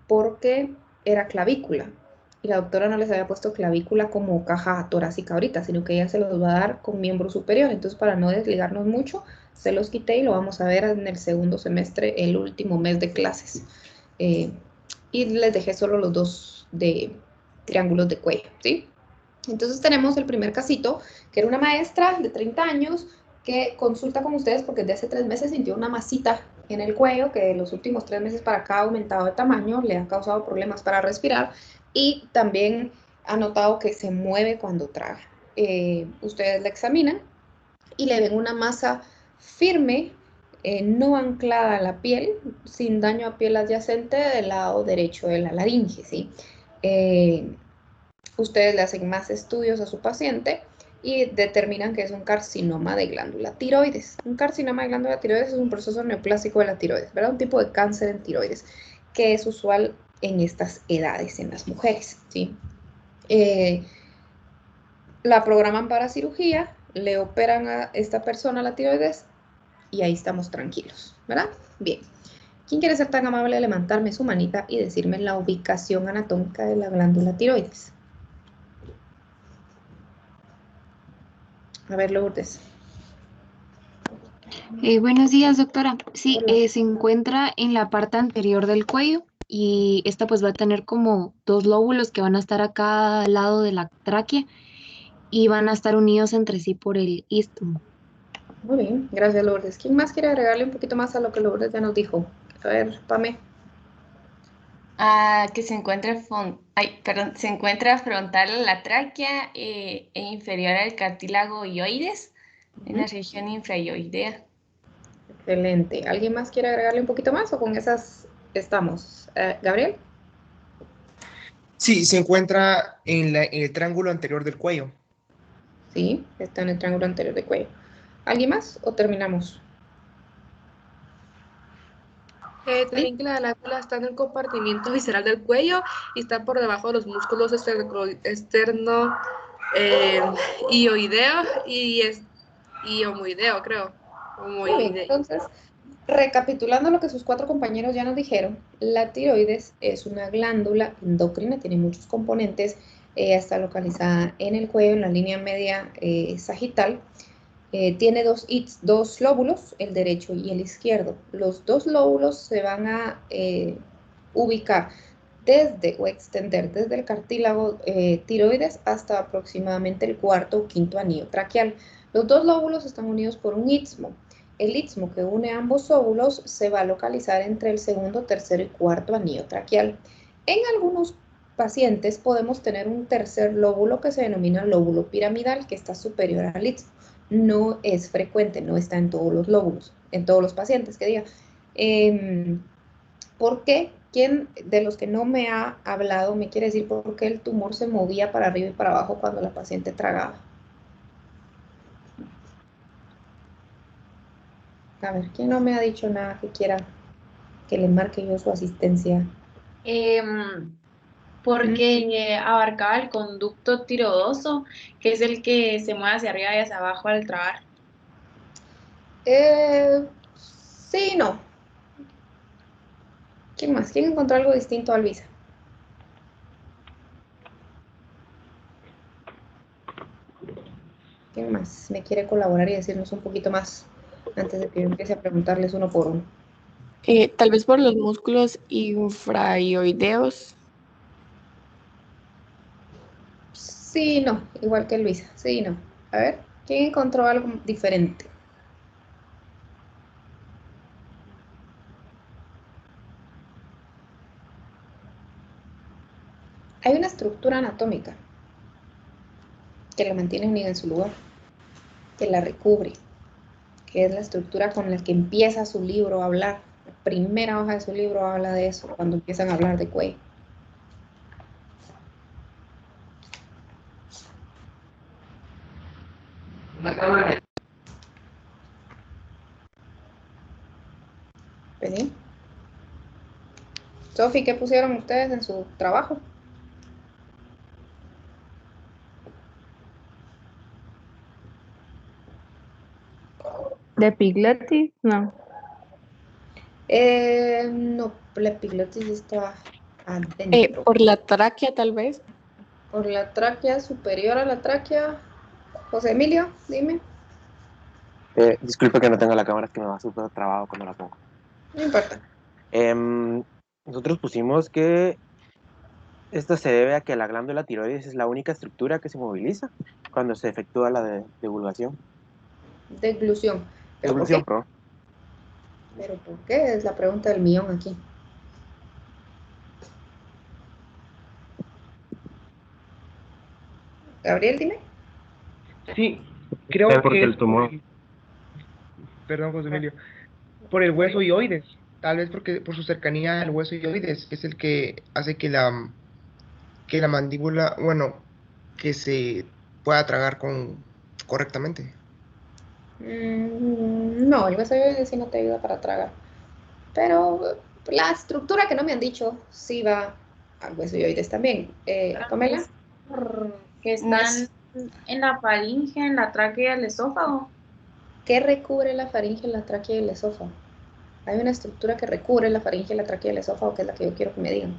porque era clavícula. Y la doctora no les había puesto clavícula como caja torácica ahorita, sino que ella se los va a dar con miembro superior. Entonces, para no desligarnos mucho, se los quité y lo vamos a ver en el segundo semestre, el último mes de clases. Y les dejé solo los dos de triángulos de cuello, ¿sí? Entonces tenemos el primer casito, que era una maestra de 30 años que consulta con ustedes porque desde hace 3 meses sintió una masita en el cuello que de los últimos 3 meses para acá ha aumentado de tamaño, le ha causado problemas para respirar y también ha notado que se mueve cuando traga. Ustedes la examinan y le ven una masa firme, no anclada a la piel, sin daño a piel adyacente del lado derecho de la laringe, ¿sí? Eh, Ustedes le hacen más estudios a su paciente y determinan que es un carcinoma de glándula tiroides. Un carcinoma de glándula tiroides es un proceso neoplásico de la tiroides, ¿verdad? Un tipo de cáncer en tiroides que es usual en estas edades, en las mujeres, ¿sí? Eh, la programan para cirugía, le operan a esta persona la tiroides y ahí estamos tranquilos, ¿verdad? Bien. ¿Quién quiere ser tan amable de levantarme su manita y decirme la ubicación anatómica de la glándula tiroides? A ver, Lourdes. Buenos días, doctora. Sí, Hola. se encuentra en la parte anterior del cuello y esta pues va a tener como dos lóbulos que van a estar a cada lado de la tráquea y van a estar unidos entre sí por el istmo. Muy bien, gracias Lourdes. ¿Quién más quiere agregarle un poquito más a lo que Lourdes ya nos dijo? A ver, Pame. Que se encuentra, perdón, se encuentra frontal a la tráquea e inferior al cartílago ioides en Ujú. la región infraioidea. Excelente. ¿Alguien más quiere agregarle un poquito más o con esas estamos? Gabriel. Sí, se encuentra en el triángulo anterior del cuello. Sí, está en el triángulo anterior de cuello. ¿Alguien más o terminamos? ¿Sí? También que la glándula está en el compartimiento visceral del cuello y está por debajo de los músculos externo eh, ioideo y homoideo, creo. Muy bien, entonces, recapitulando lo que sus cuatro compañeros ya nos dijeron, la tiroides es una glándula endocrina, tiene muchos componentes, está localizada en el cuello, en la línea media sagital. Tiene dos lóbulos, el derecho y el izquierdo. Los dos lóbulos se van a ubicar desde o extender desde el cartílago tiroides hasta aproximadamente el cuarto o quinto anillo traqueal. Los dos lóbulos están unidos por un istmo. El istmo que une ambos óvulos se va a localizar entre el segundo, tercero y cuarto anillo traqueal. En algunos pacientes podemos tener un tercer lóbulo que se denomina lóbulo piramidal, que está superior al istmo. No es frecuente, no está en todos los lóbulos, en todos los pacientes, que diga. ¿Por qué? ¿Quién de los que no me ha hablado me quiere decir por qué el tumor se movía para arriba y para abajo cuando la paciente tragaba? A ver, ¿quién no me ha dicho nada que quiera que le marque yo su asistencia? Porque abarcaba el conducto tiroidoso, que es el que se mueve hacia arriba y hacia abajo al tragar. Sí, no. ¿Quién más? ¿Quién encontró algo distinto a Luisa? ¿Quién más me quiere colaborar y decirnos un poquito más antes de que yo empiece a preguntarles uno por uno? Tal vez por los músculos infraioideos. Sí, no, igual que Luisa. Sí, no. A ver, ¿quién encontró algo diferente? Hay una estructura anatómica que la mantiene unida en su lugar, que la recubre, que es la estructura con la que empieza su libro a hablar. La primera hoja de su libro habla de eso, cuando empiezan a hablar de cuello. Pues sí. Sofi, ¿qué pusieron ustedes en su trabajo? ¿De Pigletti? No. No, la epiglotis está adentro. Por la tráquea, tal vez. Por la tráquea superior a la tráquea. José Emilio, dime. Disculpe que no tengo la cámara, es que me va súper trabado cuando la pongo. No importa. Em, Nosotros pusimos que esto se debe a que la glándula tiroides es la única estructura que se moviliza cuando se efectúa la divulgación. Deglución. ¿Pero por Devolución, qué? pro. ¿Pero por qué? Es la pregunta del millón aquí. Gabriel, dime. Sí, creo Porque que es el tumor. perdón, José Emilio, por el hueso ioides, tal vez porque por su cercanía al hueso ioides, que es el que hace que la mandíbula, bueno, que se pueda tragar correctamente. No, el hueso sí no te ayuda para tragar. Pero la estructura que no me han dicho sí va al hueso yoides también. Pamela, Que están en la faringe, en la tráquea y el esófago. ¿qué recubre la faringe, la tráquea y el esófago? Hay una estructura que recubre la faringe, la tráquea y el esófago, que es la que yo quiero que me digan.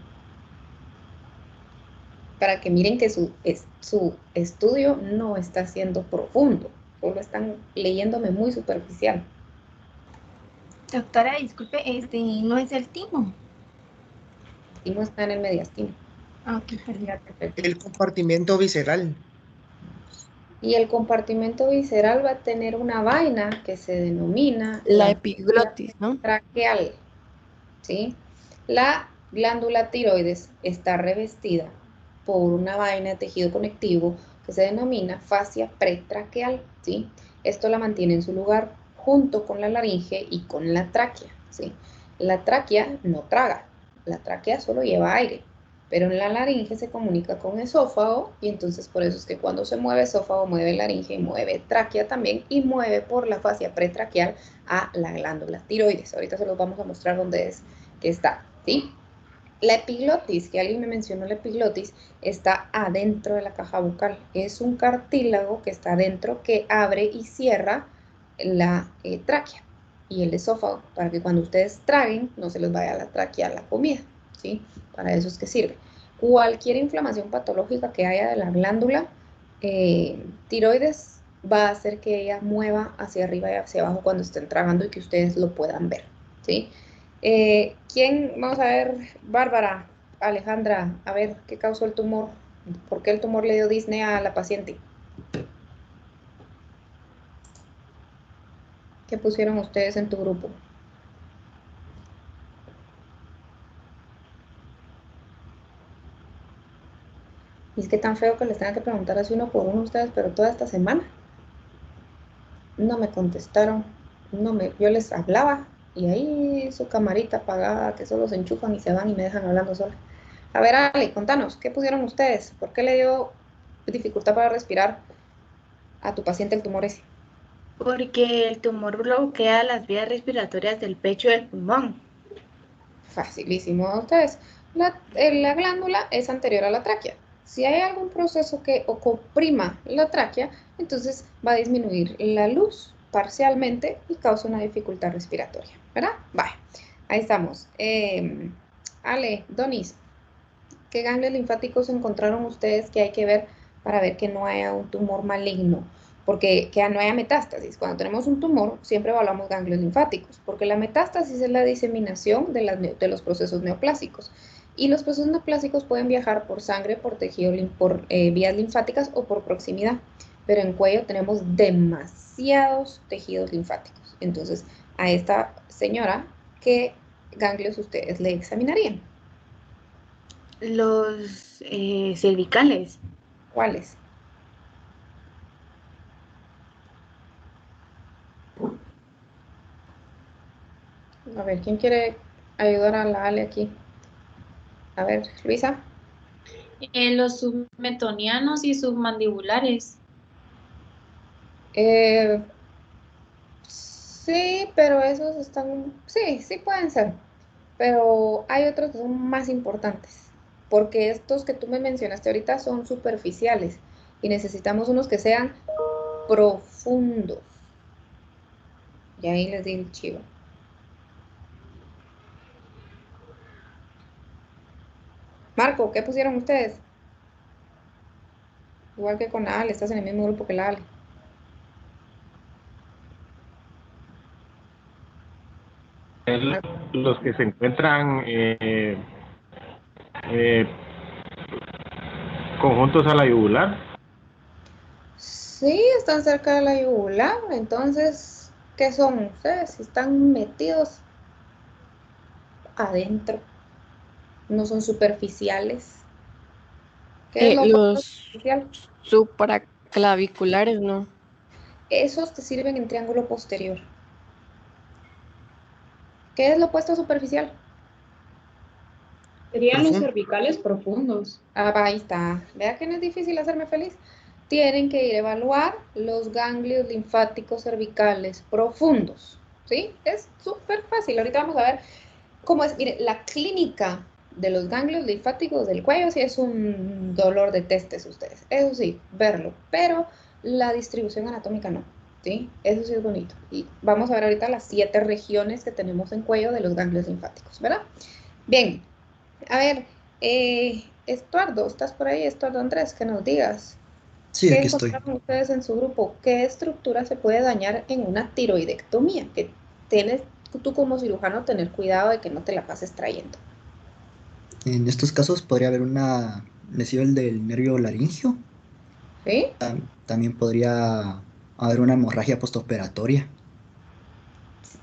Para que miren que su estudio no está siendo profundo, solo están leyéndome muy superficial. Doctora, disculpe, no es el timo. Timo está en el mediastino. Ok, perfecto. El compartimento visceral. Y el compartimento visceral va a tener una vaina que se denomina La epiglotis, ¿no? traqueal, ¿sí? La glándula tiroides está revestida por una vaina de tejido conectivo que se denomina fascia pretraqueal, ¿sí? Esto la mantiene en su lugar junto con la laringe y con la tráquea, ¿sí? La tráquea no traga, la tráquea solo lleva aire, pero en la laringe se comunica con esófago y entonces por eso es que cuando se mueve esófago mueve laringe y mueve tráquea también y mueve por la fascia pretraqueal a la glándula tiroides. Ahorita se los vamos a mostrar dónde es que está, ¿sí? La epiglotis, que alguien me mencionó la epiglotis, está adentro de la caja bucal. Es un cartílago que está adentro que abre y cierra la tráquea y el esófago para que cuando ustedes traguen no se les vaya a la tráquea la comida, ¿sí? Para eso es que sirve. Cualquier inflamación patológica que haya de la glándula tiroides va a hacer que ella mueva hacia arriba y hacia abajo cuando estén tragando y que ustedes lo puedan ver, ¿sí? ¿Quién? Vamos a ver, Bárbara, Alejandra, a ver, ¿qué causó el tumor? ¿Por qué el tumor le dio disnea a la paciente? ¿Qué pusieron ustedes en tu grupo? Y es que tan feo que les tenga que preguntar así uno por uno a ustedes, pero toda esta semana no me contestaron, yo les hablaba y ahí su camarita apagada, que solo se enchufan y se van y me dejan hablando sola. A ver, Ale, contanos, ¿qué pusieron ustedes? ¿Por qué le dio dificultad para respirar a tu paciente el tumor ese? Porque el tumor bloquea las vías respiratorias del pecho y del pulmón. Facilísimo a ustedes. La glándula es anterior a la tráquea. Si hay algún proceso que comprima la tráquea, entonces va a disminuir la luz parcialmente y causa una dificultad respiratoria, ¿verdad? Vale, ahí estamos. Ale, Donis, ¿qué ganglios linfáticos encontraron ustedes que hay que ver para ver que no haya un tumor maligno? Porque que no haya metástasis. Cuando tenemos un tumor, siempre evaluamos ganglios linfáticos, porque la metástasis es la diseminación de los procesos neoplásicos. Y los procesos neoplásicos pueden viajar por sangre, por tejido, por vías linfáticas o por proximidad. Pero en cuello tenemos demasiados tejidos linfáticos. Entonces, a esta señora, ¿qué ganglios ustedes le examinarían? Los cervicales. ¿Cuáles? A ver, ¿quién quiere ayudar a la Ale aquí? A ver, Luisa. Los submetonianos y submandibulares. Sí, pero esos están, sí pueden ser, pero hay otros que son más importantes, porque estos que tú me mencionaste ahorita son superficiales y necesitamos unos que sean profundos. Y ahí les di el chivo. Marco, ¿qué pusieron ustedes? Igual que con la Ale, estás en el mismo grupo que la Ale. Los que se encuentran conjuntos a la yugular. Sí, están cerca de la yugular, entonces, ¿qué son ustedes? Están metidos adentro, no son superficiales. ¿Qué es lo opuesto a Los superficial? supraclaviculares, ¿no? Esos te sirven en triángulo posterior. ¿Qué es lo opuesto a superficial? Serían los Profundo. cervicales profundos. Ah, ahí está. Vea que no es difícil hacerme feliz. Tienen que ir a evaluar los ganglios linfáticos cervicales profundos. ¿Sí? Es súper fácil. Ahorita vamos a ver cómo es. Mire, la clínica de los ganglios linfáticos del cuello sí es un dolor de testes ustedes. Eso sí, verlo. Pero la distribución anatómica no. ¿Sí? Eso sí es bonito. Y vamos a ver ahorita las 7 regiones que tenemos en cuello de los ganglios linfáticos, ¿verdad? Bien. A ver, Estuardo, ¿estás por ahí? Estuardo Andrés, que nos digas. Sí, ¿Qué aquí estoy. encontraron ustedes en su grupo? ¿Qué estructura se puede dañar en una tiroidectomía? Que tienes tú como cirujano tener cuidado de que no te la pases trayendo. En estos casos podría haber una lesión del nervio laringio. ¿Sí? También podría haber una hemorragia postoperatoria.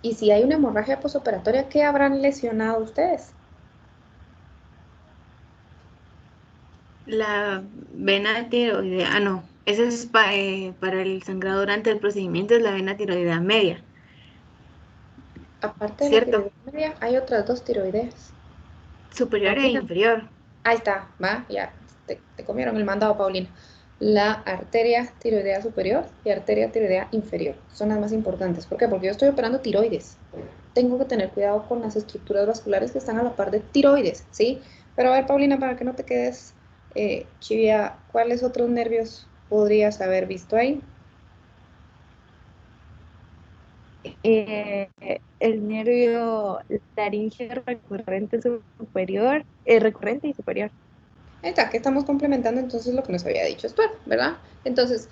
Y si hay una hemorragia postoperatoria, ¿qué habrán lesionado ustedes? La vena tiroidea, no, ese es para el sangrado durante el procedimiento, es la vena tiroidea media, Aparte de la ¿cierto? tiroidea media, hay otras 2 tiroideas. Superior e Paulina. inferior. Ahí está, va, ya, te comieron el mandado, Paulina. La arteria tiroidea superior y arteria tiroidea inferior son las más importantes. ¿Por qué? Porque yo estoy operando tiroides. Tengo que tener cuidado con las estructuras vasculares que están a la par de tiroides, ¿sí? Pero a ver, Paulina, para que no te quedes chivia, ¿cuáles otros nervios podrías haber visto ahí? El nervio laríngeo recurrente superior, recurrente y superior. Ahí está, que estamos complementando entonces lo que nos había dicho Stuart, ¿verdad? Entonces,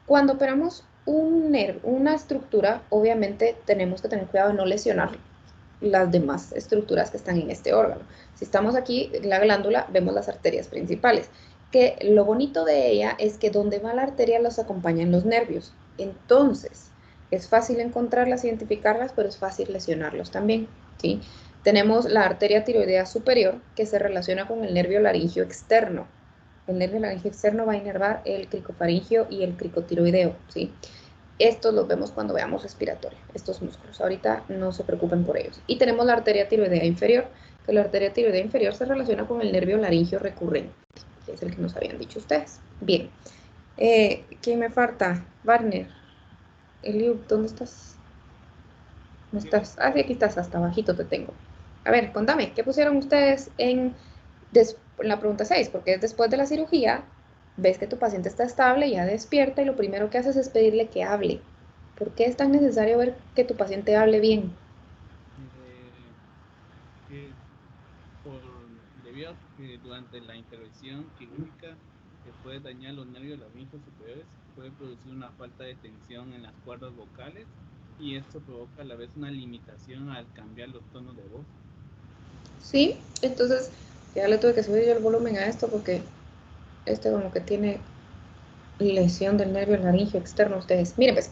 cuando operamos un nervio, una estructura, obviamente tenemos que tener cuidado de no lesionar las demás estructuras que están en este órgano. Si estamos aquí, en la glándula, vemos las arterias principales, que lo bonito de ella es que donde va la arteria los acompañan los nervios. Entonces, es fácil encontrarlas, identificarlas, pero es fácil lesionarlos también, ¿sí? Tenemos la arteria tiroidea superior, que se relaciona con el nervio laringio externo. El nervio laringio externo va a inervar el cricofaringio y el cricotiroideo, ¿sí? Estos los vemos cuando veamos respiratorio, estos músculos. Ahorita no se preocupen por ellos. Y tenemos la arteria tiroidea inferior, que la arteria tiroidea inferior se relaciona con el nervio laringio recurrente, que es el que nos habían dicho ustedes. Bien. ¿Quién me falta? Warner. Eliud, ¿dónde estás? ¿No estás? Ah, sí, aquí estás, hasta abajito te tengo. A ver, contame, ¿qué pusieron ustedes en la pregunta 6? Porque es después de la cirugía, ves que tu paciente está estable, ya despierta y lo primero que haces es pedirle que hable. ¿Por qué es tan necesario ver que tu paciente hable bien? Que debido a que durante la intervención quirúrgica se puede dañar los nervios laringos superiores, puede producir una falta de tensión en las cuerdas vocales y esto provoca a la vez una limitación al cambiar los tonos de voz. Sí, entonces ya le tuve que subir yo el volumen a esto porque este como que tiene lesión del nervio laringio externo ustedes. Miren pues,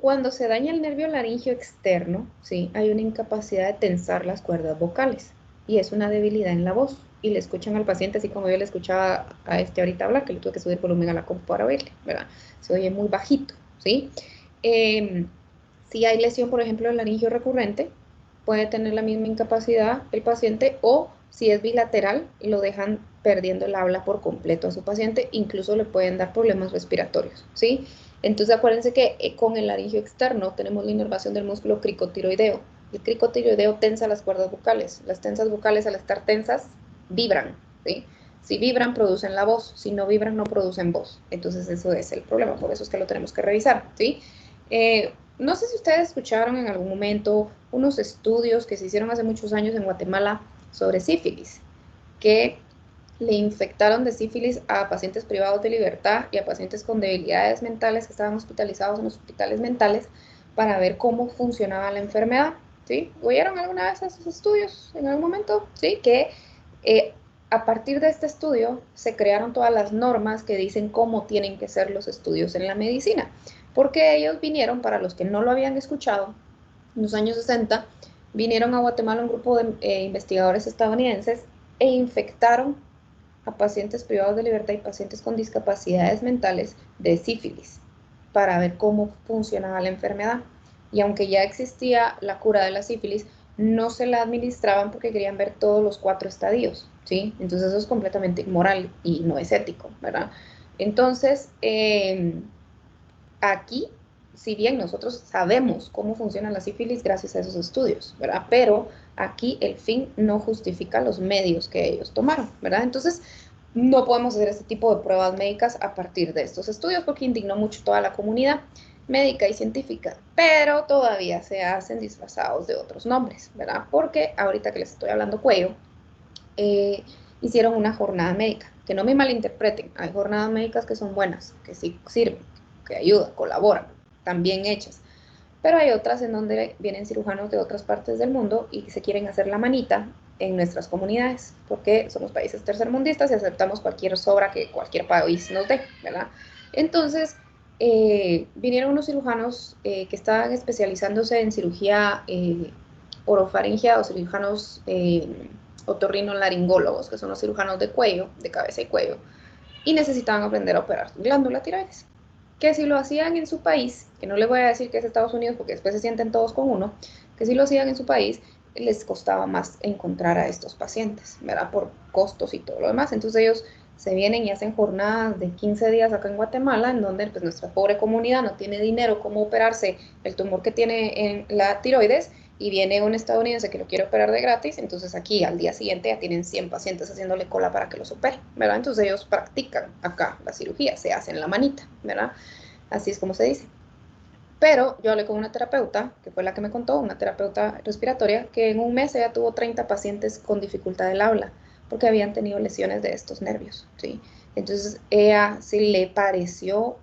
cuando se daña el nervio laringio externo, ¿sí? Hay una incapacidad de tensar las cuerdas vocales y es una debilidad en la voz. Y le escuchan al paciente así como yo le escuchaba a este ahorita hablar, que le tuve que subir el volumen a la compu para oírle, ¿verdad? Se oye muy bajito, ¿sí? Si hay lesión, por ejemplo, del laringio recurrente, puede tener la misma incapacidad el paciente, o si es bilateral, lo dejan perdiendo el habla por completo a su paciente, incluso le pueden dar problemas respiratorios, ¿sí? Entonces acuérdense que con el laringio externo tenemos la inervación del músculo cricotiroideo. El cricotiroideo tensa las cuerdas vocales. Las tensas vocales, al estar tensas, vibran, ¿sí? Si vibran, producen la voz. Si no vibran, no producen voz. Entonces eso es el problema, por eso es que lo tenemos que revisar, ¿sí? No sé si ustedes escucharon en algún momento unos estudios que se hicieron hace muchos años en Guatemala sobre sífilis. que le infectaron de sífilis a pacientes privados de libertad y a pacientes con debilidades mentales que estaban hospitalizados en hospitales mentales para ver cómo funcionaba la enfermedad, ¿sí? ¿Oyeron alguna vez esos estudios en algún momento? ¿Sí? Que a partir de este estudio se crearon todas las normas que dicen cómo tienen que ser los estudios en la medicina, porque ellos vinieron, para los que no lo habían escuchado, en los años 60, vinieron a Guatemala un grupo de investigadores estadounidenses e infectaron a pacientes privados de libertad y pacientes con discapacidades mentales de sífilis para ver cómo funcionaba la enfermedad. Y aunque ya existía la cura de la sífilis, no se la administraban porque querían ver todos los 4 estadios, ¿sí? Entonces eso es completamente inmoral y no es ético, ¿verdad? Entonces, aquí, si bien nosotros sabemos cómo funciona la sífilis gracias a esos estudios, ¿verdad? Pero aquí el fin no justifica los medios que ellos tomaron, ¿verdad? Entonces, no podemos hacer este tipo de pruebas médicas a partir de estos estudios porque indignó mucho toda la comunidad médica y científica, pero todavía se hacen disfrazados de otros nombres, ¿verdad? Porque ahorita que les estoy hablando cuello, hicieron una jornada médica, que no me malinterpreten, hay jornadas médicas que son buenas, que sí sirven, que ayudan, colaboran, están bien hechas, pero hay otras en donde vienen cirujanos de otras partes del mundo y se quieren hacer la manita en nuestras comunidades, porque somos países tercermundistas y aceptamos cualquier sobra que cualquier país nos dé, ¿verdad? Entonces, vinieron unos cirujanos que estaban especializándose en cirugía orofaringea o cirujanos otorrinolaringólogos, que son los cirujanos de cuello, de cabeza y cuello, y necesitaban aprender a operar glándula tiroides. Que si lo hacían en su país, que no les voy a decir que es Estados Unidos porque después se sienten todos con uno, que si lo hacían en su país, les costaba más encontrar a estos pacientes, ¿verdad? Por costos y todo lo demás. Entonces ellos se vienen y hacen jornadas de 15 días acá en Guatemala, en donde pues, nuestra pobre comunidad no tiene dinero como operarse el tumor que tiene en la tiroides, y viene un estadounidense que lo quiere operar de gratis, entonces aquí al día siguiente ya tienen 100 pacientes haciéndole cola para que los opere, ¿verdad? Entonces ellos practican acá la cirugía, se hacen la manita, ¿verdad? Así es como se dice. Pero yo hablé con una terapeuta, que fue la que me contó, una terapeuta respiratoria, que en un mes ella tuvo 30 pacientes con dificultad del habla, porque habían tenido lesiones de estos nervios, ¿sí? Entonces, ella sí le pareció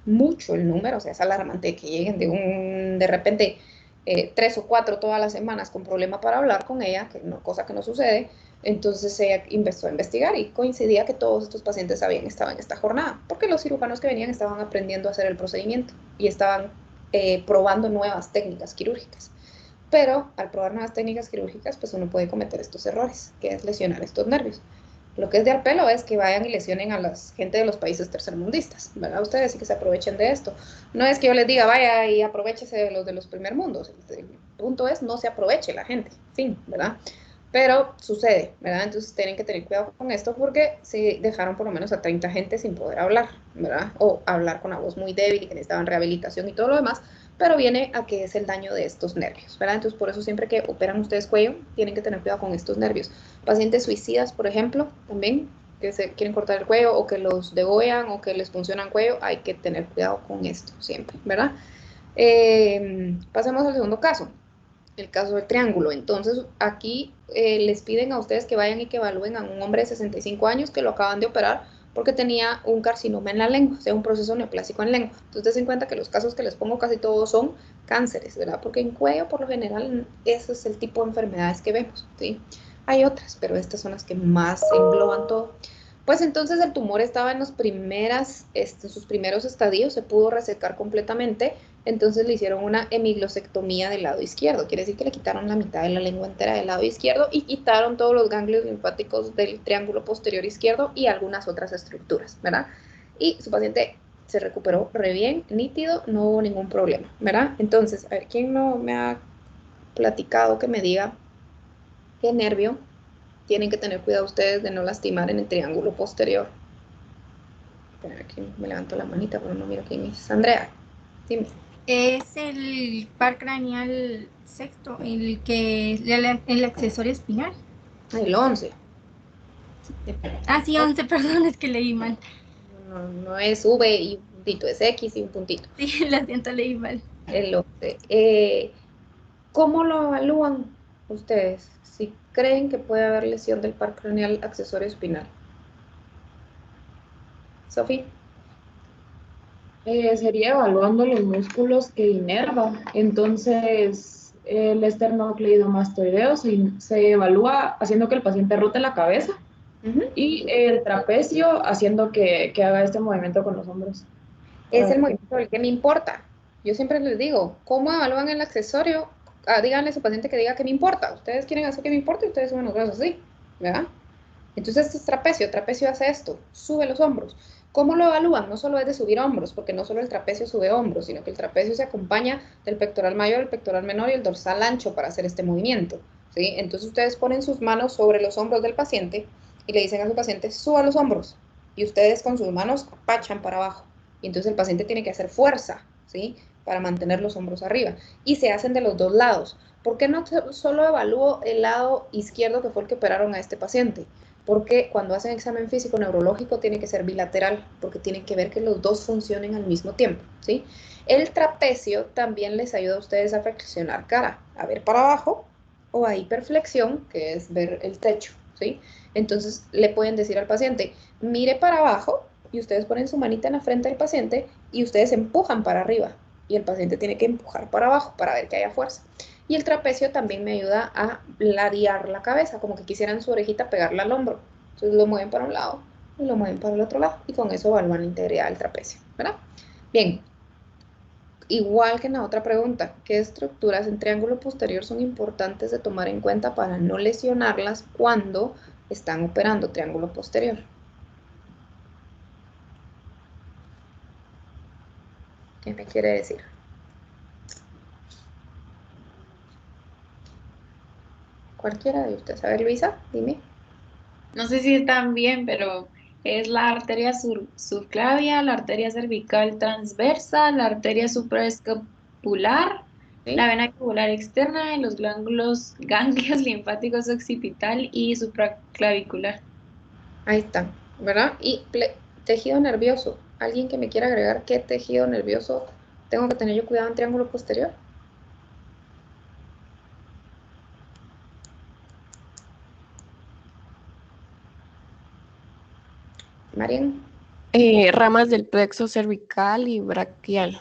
mucho el número, o sea, es alarmante que lleguen de repente 3 o 4 todas las semanas con problema para hablar con ella, que no, cosa que no sucede. Entonces ella empezó a investigar y coincidía que todos estos pacientes habían estado en esta jornada, porque los cirujanos que venían estaban aprendiendo a hacer el procedimiento y estaban probando nuevas técnicas quirúrgicas. Pero al probar nuevas técnicas quirúrgicas, pues uno puede cometer estos errores, que es lesionar estos nervios. Lo que es de al pelo es que vayan y lesionen a la gente de los países tercermundistas, ¿verdad? Ustedes sí que se aprovechen de esto. No es que yo les diga, vaya y aprovechese de los primer mundos. El punto es, no se aproveche la gente, fin, ¿verdad? Pero sucede, ¿verdad? Entonces tienen que tener cuidado con esto porque se dejaron por lo menos a 30 gente sin poder hablar, ¿verdad? O hablar con la voz muy débil y que necesitaban rehabilitación y todo lo demás, pero viene a que es el daño de estos nervios, ¿verdad? Entonces por eso siempre que operan ustedes cuello, tienen que tener cuidado con estos nervios. Pacientes suicidas, por ejemplo, también, que se quieren cortar el cuello o que los degollan o que les funcionan cuello, hay que tener cuidado con esto siempre, ¿verdad? Pasemos al segundo caso. El caso del triángulo. Entonces, aquí les piden a ustedes que vayan y que evalúen a un hombre de 65 años que lo acaban de operar porque tenía un carcinoma en la lengua, o sea, un proceso neoplásico en lengua. Entonces, den cuenta que los casos que les pongo casi todos son cánceres, ¿verdad? Porque en cuello, por lo general, ese es el tipo de enfermedades que vemos, ¿sí? Hay otras, pero estas son las que más engloban todo. Pues entonces el tumor estaba en sus primeros estadios, se pudo resecar completamente, entonces le hicieron una hemiglosectomía del lado izquierdo, quiere decir que le quitaron la mitad de la lengua entera del lado izquierdo y quitaron todos los ganglios linfáticos del triángulo posterior izquierdo y algunas otras estructuras, ¿verdad? Y su paciente se recuperó re bien, nítido, no hubo ningún problema, ¿verdad? Entonces, a ver, ¿quién no me ha platicado que me diga qué nervio tienen que tener cuidado ustedes de no lastimar en el triángulo posterior? Aquí me levanto la manita, pero no miro quién es. Andrea, dime. Es el par craneal sexto, el accesorio espinal. El 11. Ah, sí, 11, perdón, es que leí mal. No es V y un puntito, es X y un puntito. Sí, lo siento, leí mal. El 11. ¿Cómo lo evalúan? ustedes si creen que puede haber lesión del par craneal accesorio espinal. Sofía. Sería evaluando los músculos que inerva. Entonces, el esternocleidomastoideo se evalúa haciendo que el paciente rote la cabeza y el trapecio haciendo que haga este movimiento con los hombros. Es el movimiento el que me importa. Yo siempre les digo, ¿cómo evalúan el accesorio? Díganle a su paciente que diga que me importa. Ustedes quieren hacer que me importa y ustedes suben los brazos así, ¿verdad? Entonces, este es trapecio. Trapecio hace esto, sube los hombros. ¿Cómo lo evalúan? No solo es de subir hombros, porque no solo el trapecio sube hombros, sino que el trapecio se acompaña del pectoral mayor, el pectoral menor y el dorsal ancho para hacer este movimiento, ¿sí? Entonces, ustedes ponen sus manos sobre los hombros del paciente y le dicen a su paciente, suba los hombros. Y ustedes con sus manos apachan para abajo. Y entonces el paciente tiene que hacer fuerza, ¿sí? Para mantener los hombros arriba. Y se hacen de los dos lados. ¿Por qué no solo evalúo el lado izquierdo que fue el que operaron a este paciente? Porque cuando hacen examen físico neurológico tiene que ser bilateral, porque tienen que ver que los dos funcionen al mismo tiempo, ¿sí? El trapecio también les ayuda a ustedes a flexionar cara, a ver para abajo, o a hiperflexión, que es ver el techo, ¿sí? Entonces le pueden decir al paciente, mire para abajo, y ustedes ponen su manita en la frente del paciente, y ustedes empujan para arriba, y el paciente tiene que empujar para abajo para ver que haya fuerza. Y el trapecio también me ayuda a ladear la cabeza, como que quisieran su orejita pegarla al hombro. Entonces lo mueven para un lado y lo mueven para el otro lado. Y con eso evalúan la integridad del trapecio, ¿verdad? Bien. Igual que en la otra pregunta, ¿qué estructuras en triángulo posterior son importantes de tomar en cuenta para no lesionarlas cuando están operando triángulo posterior? ¿Qué me quiere decir? Cualquiera de ustedes. A ver, Luisa, dime. No sé si están bien, pero es la arteria subclavia, la arteria cervical transversa, la arteria supraescapular, ¿sí? La vena jugular externa y los ganglios linfáticos occipital y supraclavicular. Ahí está, ¿verdad? Y tejido nervioso. ¿Alguien que me quiera agregar qué tejido nervioso tengo que tener yo cuidado en triángulo posterior? Marian. Ramas del plexo cervical y braquial.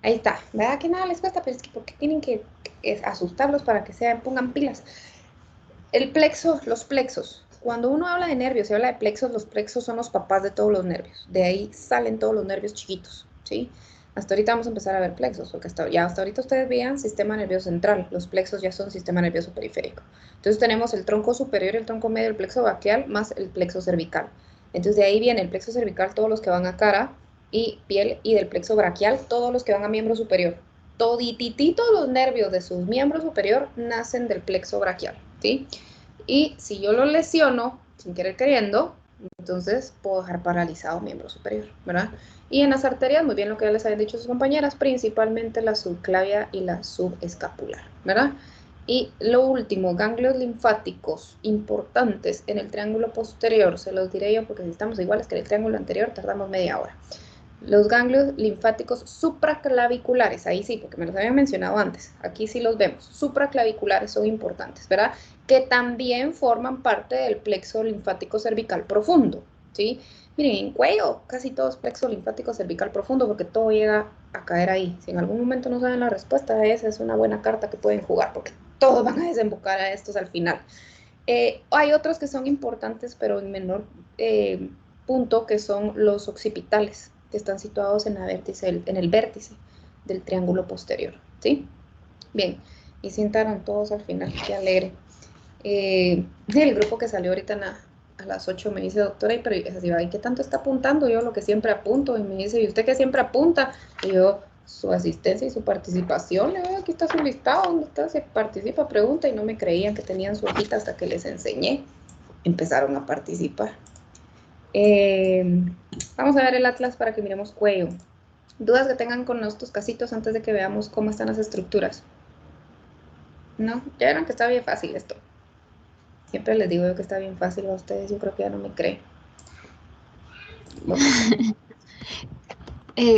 Ahí está, ¿verdad que nada les cuesta? Pero es que ¿por qué tienen que asustarlos para que pongan pilas? El plexo, los plexos. Cuando uno habla de nervios y habla de plexos, los plexos son los papás de todos los nervios. De ahí salen todos los nervios chiquitos, ¿sí? Hasta ahorita vamos a empezar a ver plexos, porque hasta ahorita ustedes veían sistema nervioso central. Los plexos ya son sistema nervioso periférico. Entonces tenemos el tronco superior y el tronco medio, el plexo braquial, más el plexo cervical. Entonces de ahí viene el plexo cervical, todos los que van a cara y piel, y del plexo braquial, todos los que van a miembro superior. Toditititos los nervios de su miembro superior nacen del plexo braquial, ¿sí? Y si yo lo lesiono, sin querer queriendo, entonces puedo dejar paralizado miembro superior, ¿verdad? Y en las arterias, muy bien lo que ya les habían dicho sus compañeras, principalmente la subclavia y la subescapular, ¿verdad? Y lo último, ganglios linfáticos importantes en el triángulo posterior, se los diré yo porque si estamos iguales que en el triángulo anterior, tardamos media hora. Los ganglios linfáticos supraclaviculares, ahí sí, porque me los habían mencionado antes, aquí sí los vemos, supraclaviculares son importantes, ¿verdad? Que también forman parte del plexo linfático cervical profundo, ¿sí? Miren, en cuello, casi todo es plexo linfático cervical profundo, porque todo llega a caer ahí. Si en algún momento no saben la respuesta, esa es una buena carta que pueden jugar, porque todos van a desembocar a estos al final. Hay otros que son importantes, pero en menor punto, que son los occipitales, que están situados en el vértice del triángulo posterior, ¿sí? Bien, y sientaron todos al final, qué alegre. El grupo que salió ahorita a las 8 me dice, doctora, pero es así, ¿y qué tanto está apuntando? Yo lo que siempre apunto, y me dice, ¿y usted qué siempre apunta? Y yo, su asistencia y su participación, aquí está su listado, donde está, se participa, pregunta, y no me creían que tenían su hojita hasta que les enseñé. Empezaron a participar. Vamos a ver el atlas para que miremos cuello. ¿Dudas que tengan con estos casitos antes de que veamos cómo están las estructuras? ¿No? Ya verán que está bien fácil esto. Siempre les digo yo que está bien fácil a ustedes, yo creo que ya no me creen.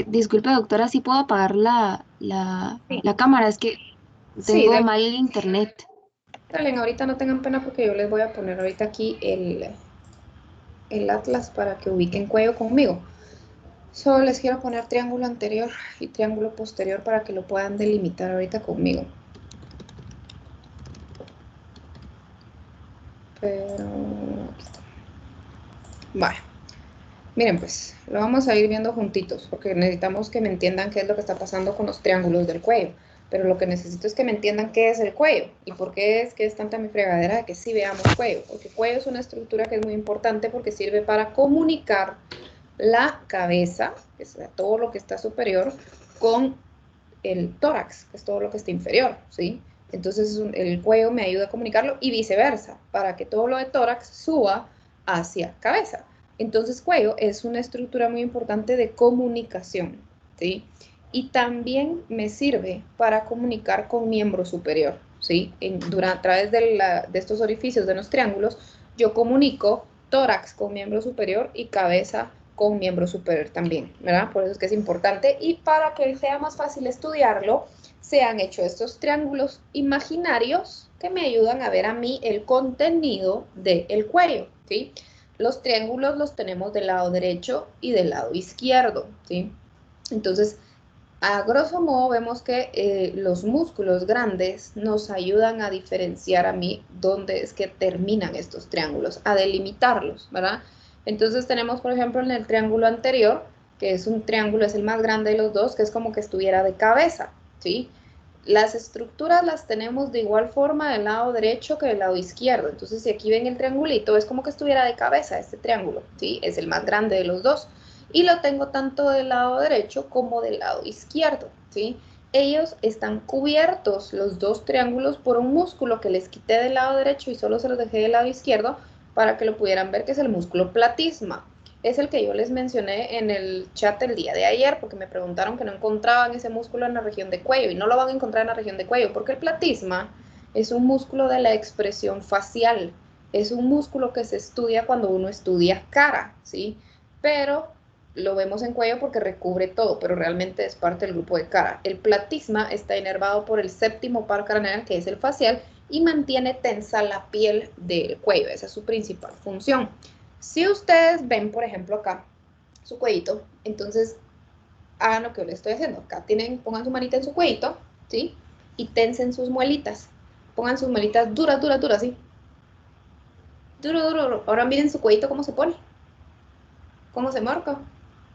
Disculpe, doctora, ¿sí puedo apagar la cámara? Es que tengo mal el internet. Dale, ahorita no tengan pena porque yo les voy a poner ahorita aquí el atlas para que ubiquen cuello conmigo. Solo les quiero poner triángulo anterior y triángulo posterior para que lo puedan delimitar ahorita conmigo. Pero aquí está. Vale. Miren pues, lo vamos a ir viendo juntitos porque necesitamos que me entiendan qué es lo que está pasando con los triángulos del cuello. Pero lo que necesito es que me entiendan qué es el cuello y por qué es que es tanta mi fregadera de que sí veamos cuello. Porque cuello es una estructura que es muy importante porque sirve para comunicar la cabeza, que es todo lo que está superior, con el tórax, que es todo lo que está inferior, ¿sí? Entonces el cuello me ayuda a comunicarlo y viceversa, para que todo lo de tórax suba hacia cabeza. Entonces cuello es una estructura muy importante de comunicación, ¿sí? Y también me sirve para comunicar con miembro superior, ¿sí? A través de estos orificios de los triángulos, yo comunico tórax con miembro superior y cabeza con miembro superior también, ¿verdad? Por eso es que es importante. Y para que sea más fácil estudiarlo, se han hecho estos triángulos imaginarios que me ayudan a ver a mí el contenido del cuello, ¿sí? Los triángulos los tenemos del lado derecho y del lado izquierdo, ¿sí? Entonces, a grosso modo vemos que los músculos grandes nos ayudan a diferenciar a mí dónde es que terminan estos triángulos, a delimitarlos, ¿verdad? Entonces tenemos, por ejemplo, en el triángulo anterior, que es un triángulo, es el más grande de los dos, que es como que estuviera de cabeza, ¿sí? Las estructuras las tenemos de igual forma del lado derecho que del lado izquierdo. Entonces, si aquí ven el triangulito, es como que estuviera de cabeza este triángulo, ¿sí? Es el más grande de los dos. Y lo tengo tanto del lado derecho como del lado izquierdo, ¿sí? Ellos están cubiertos, los dos triángulos, por un músculo que les quité del lado derecho y solo se los dejé del lado izquierdo para que lo pudieran ver, que es el músculo platisma. Es el que yo les mencioné en el chat el día de ayer, porque me preguntaron que no encontraban ese músculo en la región de cuello, y no lo van a encontrar en la región de cuello, porque el platisma es un músculo de la expresión facial, es un músculo que se estudia cuando uno estudia cara, ¿sí? Pero lo vemos en cuello porque recubre todo, pero realmente es parte del grupo de cara. El platisma está inervado por el séptimo par craneal, que es el facial, y mantiene tensa la piel del cuello. Esa es su principal función. Si ustedes ven, por ejemplo, acá, su cuellito, entonces hagan lo que yo les estoy haciendo. Acá pongan su manita en su cuellito, ¿sí? Y tensen sus muelitas. Pongan sus muelitas duras, duras, duras, ¿sí? Duro, duro, duro. Ahora miren su cuellito cómo se pone. Cómo se marca.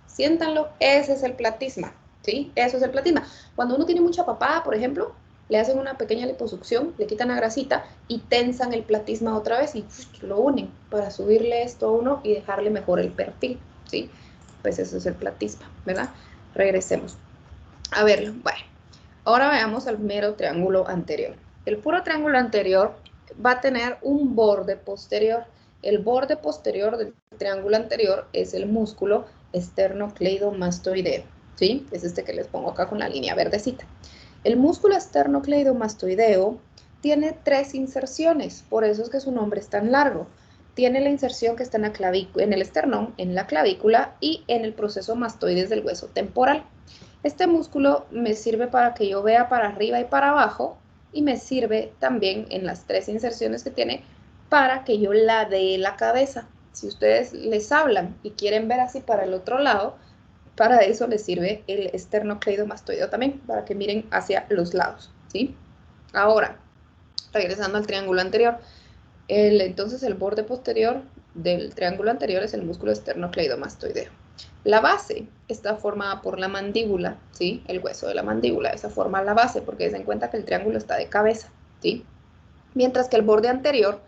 Siéntanlo, ese es el platisma, ¿sí? Eso es el platisma. Cuando uno tiene mucha papada, por ejemplo, le hacen una pequeña liposucción, le quitan la grasita y tensan el platisma otra vez y lo unen para subirle esto a uno y dejarle mejor el perfil, ¿sí? Pues eso es el platisma, ¿verdad? Regresemos a verlo. Bueno, ahora veamos al mero triángulo anterior. El puro triángulo anterior va a tener un borde posterior. El borde posterior del triángulo anterior es el músculo esternocleidomastoideo, ¿sí? Es este que les pongo acá con la línea verdecita. El músculo esternocleidomastoideo tiene 3 inserciones, por eso es que su nombre es tan largo. Tiene la inserción que está en el esternón, en la clavícula y en el proceso mastoides del hueso temporal. Este músculo me sirve para que yo vea para arriba y para abajo y me sirve también en las 3 inserciones que tiene para que yo ladee la cabeza. Si ustedes les hablan y quieren ver así para el otro lado, para eso les sirve el esternocleidomastoideo también, para que miren hacia los lados, ¿sí? Ahora, regresando al triángulo anterior, entonces el borde posterior del triángulo anterior es el músculo esternocleidomastoideo. La base está formada por la mandíbula, ¿sí? El hueso de la mandíbula, esa forma la base, porque se den cuenta que el triángulo está de cabeza, ¿sí? Mientras que el borde anterior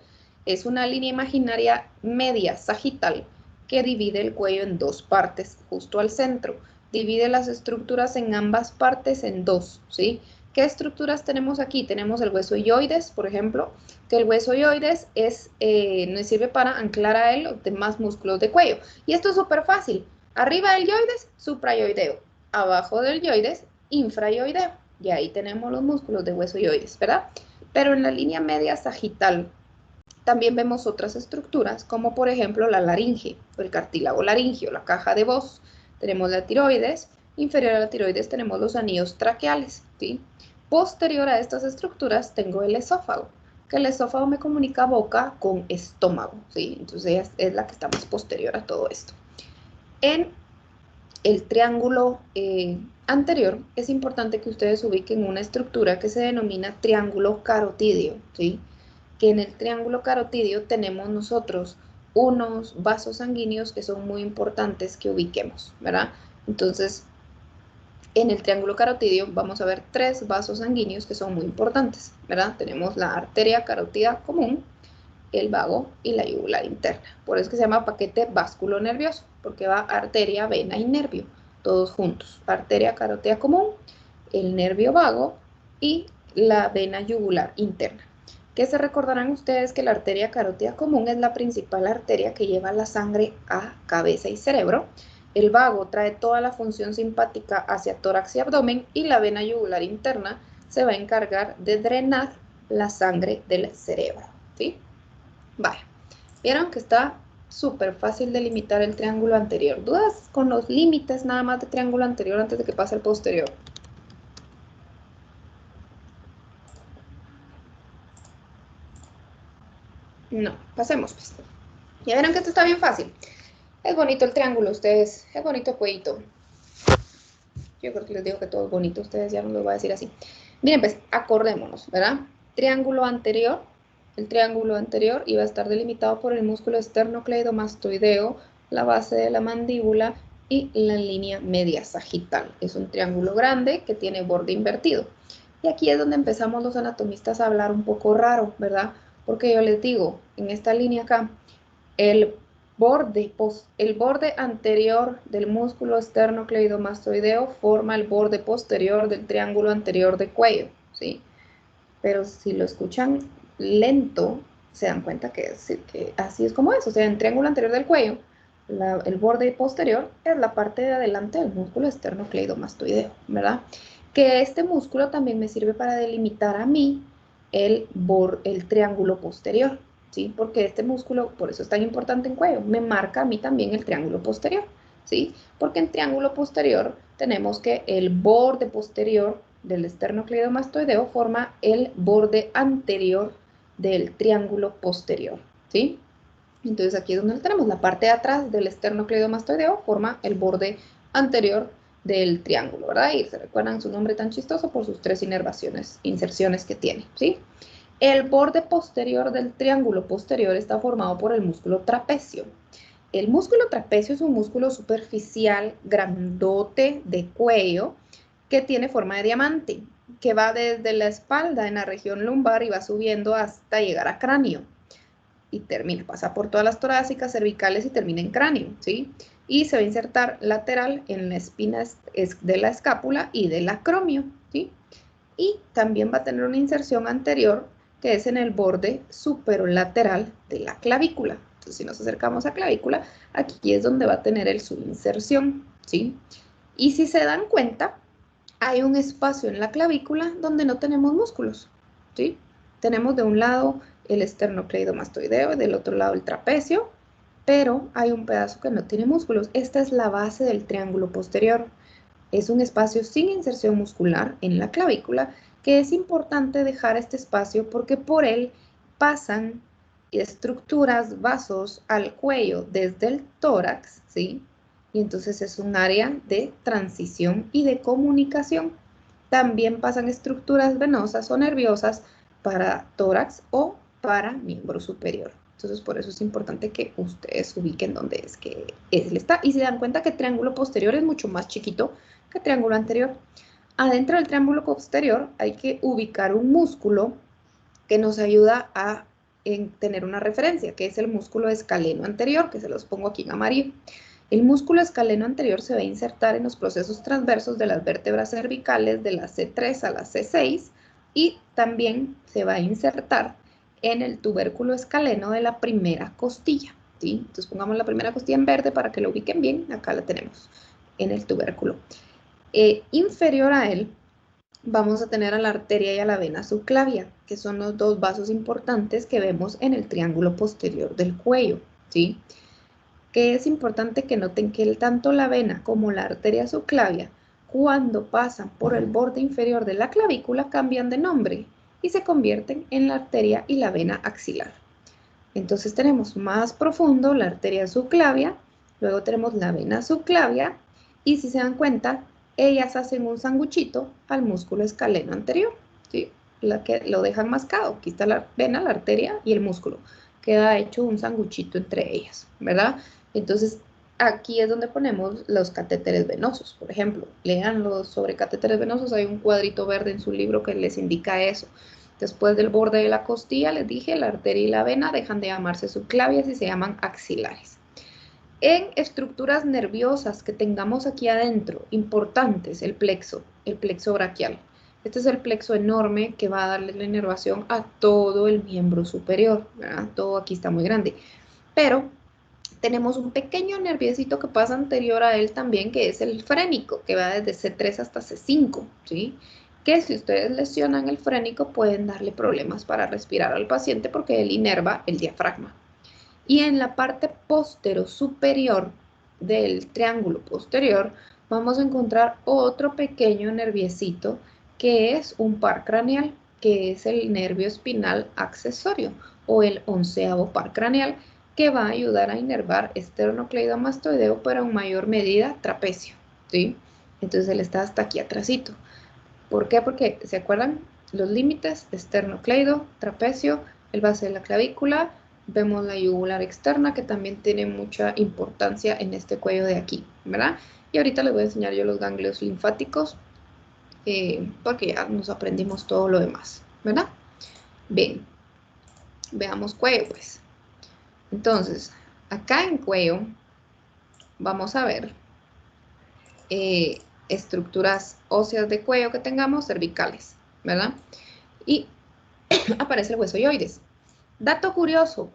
es una línea imaginaria media sagital que divide el cuello en 2 partes, justo al centro. Divide las estructuras en ambas partes en 2, ¿sí? ¿Qué estructuras tenemos aquí? Tenemos el hueso hyoides, por ejemplo, que el hueso hyoides nos sirve para anclar a él los demás músculos de cuello. Y esto es súper fácil. Arriba del hyoides, suprayoideo. Abajo del hyoides, infrayoideo. Y ahí tenemos los músculos de hueso hyoides, ¿verdad? Pero en la línea media sagital también vemos otras estructuras, como por ejemplo la laringe, o el cartílago laringio, la caja de voz. Tenemos la tiroides, inferior a la tiroides tenemos los anillos traqueales, ¿sí? Posterior a estas estructuras tengo el esófago, que el esófago me comunica boca con estómago, ¿sí? Entonces es la que está más posterior a todo esto. En el triángulo anterior es importante que ustedes ubiquen una estructura que se denomina triángulo carotidio, ¿sí? Que en el triángulo carotidio tenemos nosotros unos vasos sanguíneos que son muy importantes que ubiquemos, ¿verdad? Entonces, en el triángulo carotidio vamos a ver 3 vasos sanguíneos que son muy importantes, ¿verdad? Tenemos la arteria carótida común, el vago y la yugular interna. Por eso es que se llama paquete vasculonervioso, porque va arteria, vena y nervio, todos juntos. Arteria carótida común, el nervio vago y la vena yugular interna. Que se recordarán ustedes que la arteria carótida común es la principal arteria que lleva la sangre a cabeza y cerebro. El vago trae toda la función simpática hacia tórax y abdomen, y la vena yugular interna se va a encargar de drenar la sangre del cerebro, ¿sí? Vale, vieron que está súper fácil de delimitar el triángulo anterior. ¿Dudas con los límites nada más de triángulo anterior antes de que pase el posterior? No, pasemos pues. Ya vieron que esto está bien fácil. Es bonito el triángulo, ustedes. Es bonito el cuellito. Yo creo que les digo que todo es bonito. Ustedes ya no lo voy a decir así. Miren, pues, acordémonos, ¿verdad? Triángulo anterior. El triángulo anterior iba a estar delimitado por el músculo esternocleidomastoideo, la base de la mandíbula y la línea media sagital. Es un triángulo grande que tiene borde invertido. Y aquí es donde empezamos los anatomistas a hablar un poco raro, ¿verdad? Porque yo les digo, en esta línea acá, el borde anterior del músculo esternocleidomastoideo forma el borde posterior del triángulo anterior de cuello, ¿sí? Pero si lo escuchan lento, se dan cuenta que así es como es. O sea, en triángulo anterior del cuello, el borde posterior es la parte de adelante del músculo esternocleidomastoideo, ¿verdad? Que este músculo también me sirve para delimitar a mí el triángulo posterior, ¿sí? Porque este músculo, por eso es tan importante en cuello, me marca a mí también el triángulo posterior, ¿sí? Porque en triángulo posterior tenemos que el borde posterior del esternocleidomastoideo forma el borde anterior del triángulo posterior, ¿sí? Entonces aquí es donde tenemos la parte de atrás del esternocleidomastoideo forma el borde anterior del triángulo, ¿verdad? Y se recuerdan su nombre tan chistoso por sus 3 inserciones que tiene, ¿sí? El borde posterior del triángulo posterior está formado por el músculo trapecio. El músculo trapecio es un músculo superficial grandote de cuello que tiene forma de diamante, que va desde la espalda en la región lumbar y va subiendo hasta llegar a cráneo. Y pasa por todas las torácicas, cervicales y termina en cráneo, ¿sí? Y se va a insertar lateral en la espina de la escápula y del acromio, ¿sí? Y también va a tener una inserción anterior que es en el borde superolateral de la clavícula. Entonces, si nos acercamos a clavícula, aquí es donde va a tener su inserción, ¿sí? Y si se dan cuenta, hay un espacio en la clavícula donde no tenemos músculos, ¿sí? Tenemos de un lado el esternocleidomastoideo y del otro lado el trapecio, pero hay un pedazo que no tiene músculos. Esta es la base del triángulo posterior. Es un espacio sin inserción muscular en la clavícula, que es importante dejar este espacio porque por él pasan estructuras, vasos al cuello desde el tórax, ¿sí? Y entonces es un área de transición y de comunicación. También pasan estructuras venosas o nerviosas para tórax o para miembro superior. Entonces, por eso es importante que ustedes ubiquen dónde es que él está. Y se dan cuenta que el triángulo posterior es mucho más chiquito que el triángulo anterior. Adentro del triángulo posterior hay que ubicar un músculo que nos ayuda a tener una referencia, que es el músculo escaleno anterior, que se los pongo aquí en amarillo. El músculo escaleno anterior se va a insertar en los procesos transversos de las vértebras cervicales de la C3 a la C6 y también se va a insertar en el tubérculo escaleno de la primera costilla, ¿sí? Entonces pongamos la primera costilla en verde para que lo ubiquen bien. Acá la tenemos en el tubérculo. Inferior a él vamos a tener a la arteria y a la vena subclavia, que son los 2 vasos importantes que vemos en el triángulo posterior del cuello, ¿sí? Que es importante que noten que tanto la vena como la arteria subclavia, cuando pasan por el borde inferior de la clavícula, cambian de nombre y se convierten en la arteria y la vena axilar. Entonces tenemos más profundo la arteria subclavia, luego tenemos la vena subclavia y si se dan cuenta, ellas hacen un sanguchito al músculo escaleno anterior, ¿sí? La que lo dejan mascado. Aquí está la vena, la arteria y el músculo. Queda hecho un sanguchito entre ellas, ¿verdad? Entonces, aquí es donde ponemos los catéteres venosos. Por ejemplo, leanlos sobre catéteres venosos. Hay un cuadrito verde en su libro que les indica eso. Después del borde de la costilla, les dije, la arteria y la vena dejan de llamarse subclavias y se llaman axilares. En estructuras nerviosas que tengamos aquí adentro, importantes, el plexo braquial. Este es el plexo enorme que va a darle la inervación a todo el miembro superior, ¿verdad? Todo aquí está muy grande. Pero tenemos un pequeño nerviecito que pasa anterior a él también, que es el frénico, que va desde C3 hasta C5, ¿sí? Que si ustedes lesionan el frénico pueden darle problemas para respirar al paciente porque él inerva el diafragma. Y en la parte postero superior del triángulo posterior vamos a encontrar otro pequeño nerviecito que es un par craneal, que es el nervio espinal accesorio o el 11º par craneal, que va a ayudar a inervar esternocleidomastoideo, pero en mayor medida trapecio, ¿sí? Entonces él está hasta aquí atrásito. ¿Por qué? Porque, ¿se acuerdan? Los límites, esternocleido, trapecio, el base de la clavícula, vemos la yugular externa, que también tiene mucha importancia en este cuello de aquí, ¿verdad? Y ahorita les voy a enseñar yo los ganglios linfáticos, porque ya nos aprendimos todo lo demás, ¿verdad? Bien, veamos cuello, pues. Entonces, acá en cuello vamos a ver estructuras óseas de cuello que tengamos cervicales, ¿verdad? Y aparece el hueso yoides. Dato curioso,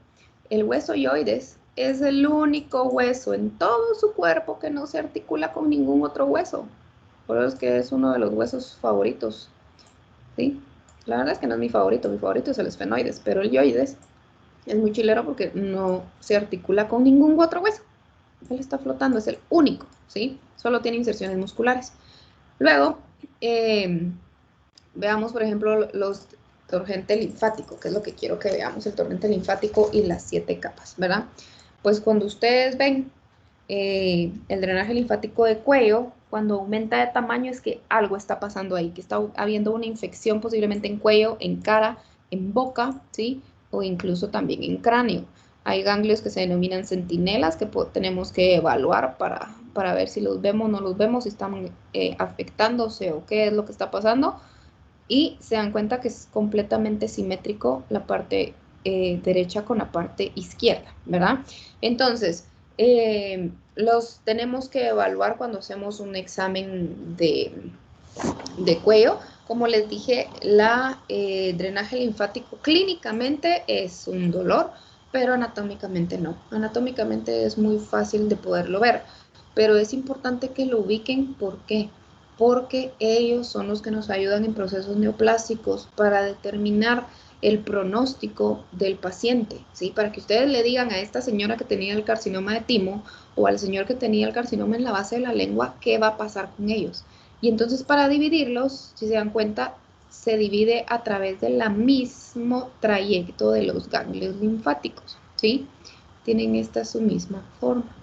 el hueso yoides es el único hueso en todo su cuerpo que no se articula con ningún otro hueso. Por eso es que es uno de los huesos favoritos, ¿sí? La verdad es que no es mi favorito es el esfenoides, pero el yoides es muy chilero porque no se articula con ningún otro hueso. Él está flotando, es el único, ¿sí? Solo tiene inserciones musculares. Luego, veamos, por ejemplo, los torrente linfático, que es lo que quiero que veamos, el torrente linfático y las 7 capas, ¿verdad? Pues cuando ustedes ven el drenaje linfático de cuello, cuando aumenta de tamaño es que algo está pasando ahí, que está habiendo una infección posiblemente en cuello, en cara, en boca, ¿sí? O incluso también en cráneo. Hay ganglios que se denominan centinelas que tenemos que evaluar para ver si los vemos o no los vemos, si están afectándose o qué es lo que está pasando. Y se dan cuenta que es completamente simétrico la parte derecha con la parte izquierda, ¿verdad? Entonces, los tenemos que evaluar cuando hacemos un examen de cuello. Como les dije, drenaje linfático clínicamente es un dolor, pero anatómicamente no. Anatómicamente es muy fácil de poderlo ver, pero es importante que lo ubiquen. ¿Por qué? Porque ellos son los que nos ayudan en procesos neoplásicos para determinar el pronóstico del paciente, ¿sí? Para que ustedes le digan a esta señora que tenía el carcinoma de timo o al señor que tenía el carcinoma en la base de la lengua, ¿qué va a pasar con ellos? Y entonces para dividirlos, si se dan cuenta, se divide a través del mismo trayecto de los ganglios linfáticos, ¿sí? Tienen esta su misma forma,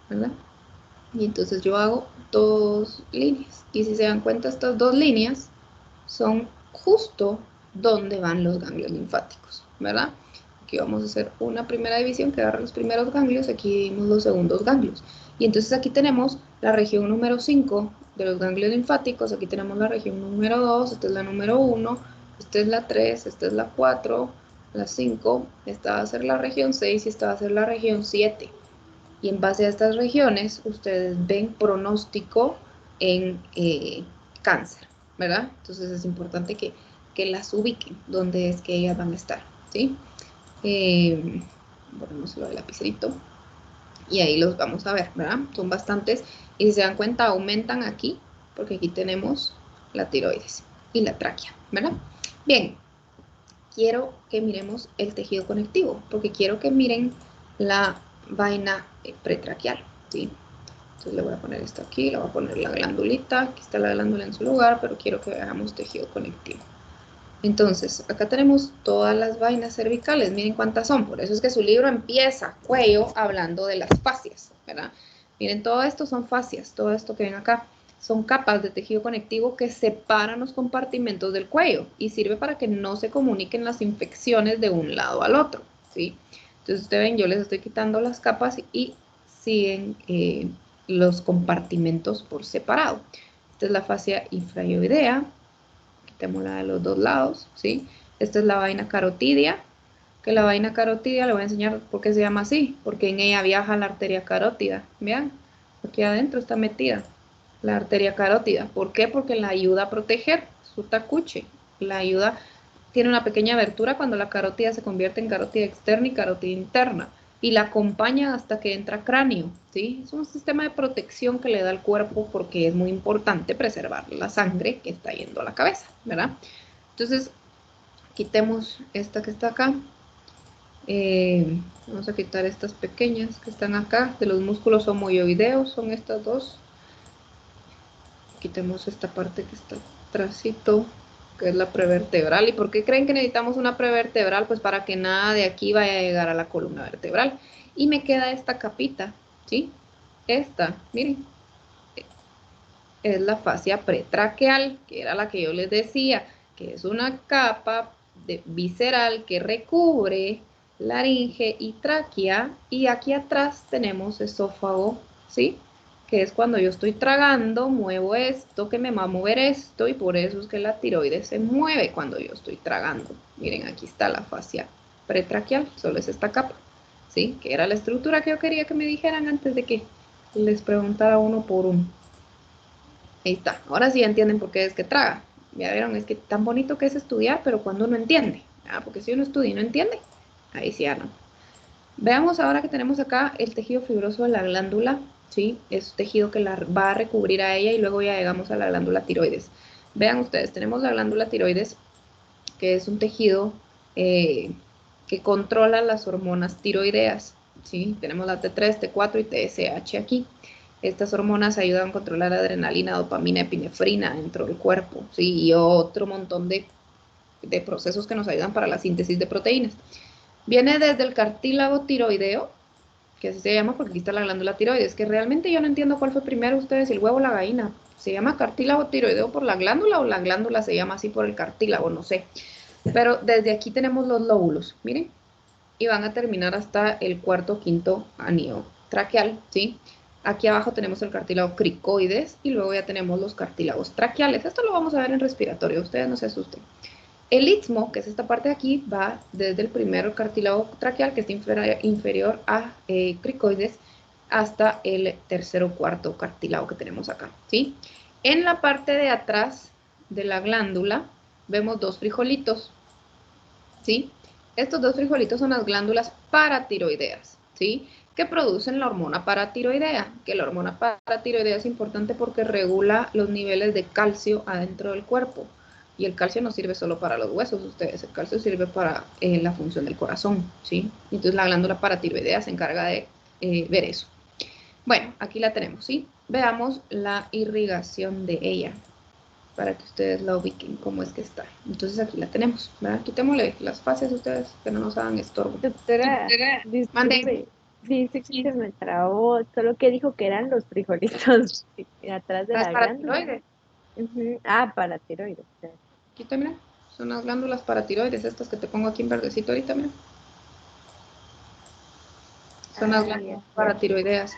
¿verdad? Y entonces yo hago 2 líneas. Y si se dan cuenta, estas 2 líneas son justo donde van los ganglios linfáticos, ¿verdad? Aquí vamos a hacer una primera división que agarra los primeros ganglios, aquí dividimos los segundos ganglios. Y entonces aquí tenemos la región número 5 de los ganglios linfáticos, aquí tenemos la región número 2, esta es la número 1, esta es la 3, esta es la 4, la 5, esta va a ser la región 6 y esta va a ser la región 7. Y en base a estas regiones, ustedes ven pronóstico en cáncer, ¿verdad? Entonces es importante que las ubiquen, donde es que ellas van a estar, ¿sí? Ponemos el lapicerito y ahí los vamos a ver, ¿verdad? Son bastantes y si se dan cuenta aumentan aquí, porque aquí tenemos la tiroides y la tráquea, ¿verdad? Bien, quiero que miremos el tejido conectivo, porque quiero que miren la vaina pretraqueal, ¿sí? Entonces le voy a poner esto aquí, le voy a poner la glandulita, aquí está la glándula en su lugar, pero quiero que veamos tejido conectivo. Entonces, acá tenemos todas las vainas cervicales, miren cuántas son, por eso es que su libro empieza, cuello, hablando de las fascias, ¿verdad? Miren, todo esto son fascias, todo esto que ven acá, son capas de tejido conectivo que separan los compartimentos del cuello y sirve para que no se comuniquen las infecciones de un lado al otro, ¿sí? Entonces, ustedes ven, yo les estoy quitando las capas y siguen los compartimentos por separado. Esta es la fascia infraoidea. Quitémosla de los dos lados, ¿sí? Esta es la vaina carotidia, que la vaina carotidia le voy a enseñar por qué se llama así, porque en ella viaja la arteria carótida, vean, aquí adentro está metida la arteria carótida. ¿Por qué? Porque la ayuda a proteger su tacuche, la ayuda, tiene una pequeña abertura cuando la carótida se convierte en carótida externa y carótida interna, y la acompaña hasta que entra cráneo, ¿sí? Es un sistema de protección que le da al cuerpo porque es muy importante preservar la sangre que está yendo a la cabeza, ¿verdad? Entonces, quitemos esta que está acá. Vamos a quitar estas pequeñas que están acá, de los músculos homoioideos, son estas dos. Quitemos esta parte que está atrásito, que es la prevertebral. ¿Y por qué creen que necesitamos una prevertebral? Pues para que nada de aquí vaya a llegar a la columna vertebral. Y me queda esta capita, ¿sí? Esta, miren, es la fascia pretraqueal, que era la que yo les decía, que es una capa visceral que recubre laringe y tráquea. Y aquí atrás tenemos esófago, ¿sí? Que es cuando yo estoy tragando, muevo esto, que me va a mover esto, y por eso es que la tiroides se mueve cuando yo estoy tragando. Miren, aquí está la fascia pretraqueal, solo es esta capa, ¿sí? Que era la estructura que yo quería que me dijeran antes de que les preguntara uno por uno. Ahí está, ahora sí entienden por qué es que traga. Ya vieron, es que tan bonito que es estudiar, pero cuando uno entiende, porque si uno estudia y no entiende, ahí sí ya no. Veamos ahora que tenemos acá el tejido fibroso de la glándula, ¿sí? Es tejido que la va a recubrir a ella y luego ya llegamos a la glándula tiroides. Vean ustedes, tenemos la glándula tiroides, que es un tejido que controla las hormonas tiroideas, ¿sí? Tenemos la T3, T4 y TSH aquí. Estas hormonas ayudan a controlar adrenalina, dopamina, epinefrina dentro del cuerpo, ¿sí? Y otro montón de procesos que nos ayudan para la síntesis de proteínas. Viene desde el cartílago tiroideo, que así se llama porque aquí está la glándula tiroides, que realmente yo no entiendo cuál fue primero ustedes, el huevo o la gallina. ¿Se llama cartílago tiroideo por la glándula o la glándula se llama así por el cartílago? No sé. Pero desde aquí tenemos los lóbulos, miren, y van a terminar hasta el cuarto o quinto anillo traqueal, ¿sí? Aquí abajo tenemos el cartílago cricoides y luego ya tenemos los cartílagos traqueales. Esto lo vamos a ver en respiratorio, ustedes no se asusten. El istmo, que es esta parte de aquí, va desde el primer cartílago traqueal, que está inferior a cricoides, hasta el tercer o cuarto cartílago que tenemos acá, ¿sí? En la parte de atrás de la glándula vemos dos frijolitos, ¿sí? Estos dos frijolitos son las glándulas paratiroideas, ¿sí? Que producen la hormona paratiroidea, que la hormona paratiroidea es importante porque regula los niveles de calcio adentro del cuerpo. Y el calcio no sirve solo para los huesos, ustedes, el calcio sirve para la función del corazón, ¿sí? Entonces la glándula paratiroidea se encarga de ver eso. Bueno, aquí la tenemos, ¿sí? Veamos la irrigación de ella, para que ustedes la ubiquen cómo es que está. Entonces aquí la tenemos, ¿verdad? Quitémosle las fases ustedes, que no nos hagan estorbo. Doctora, disculpe, dice que se me trabó, solo que dijo que eran los frijolitos atrás de Las la glándula. paratiroides. Ah, paratiroides. Aquí, mira, son las glándulas paratiroides, estas que te pongo aquí en verdecito ahorita, mira. Son las glándulas paratiroideas.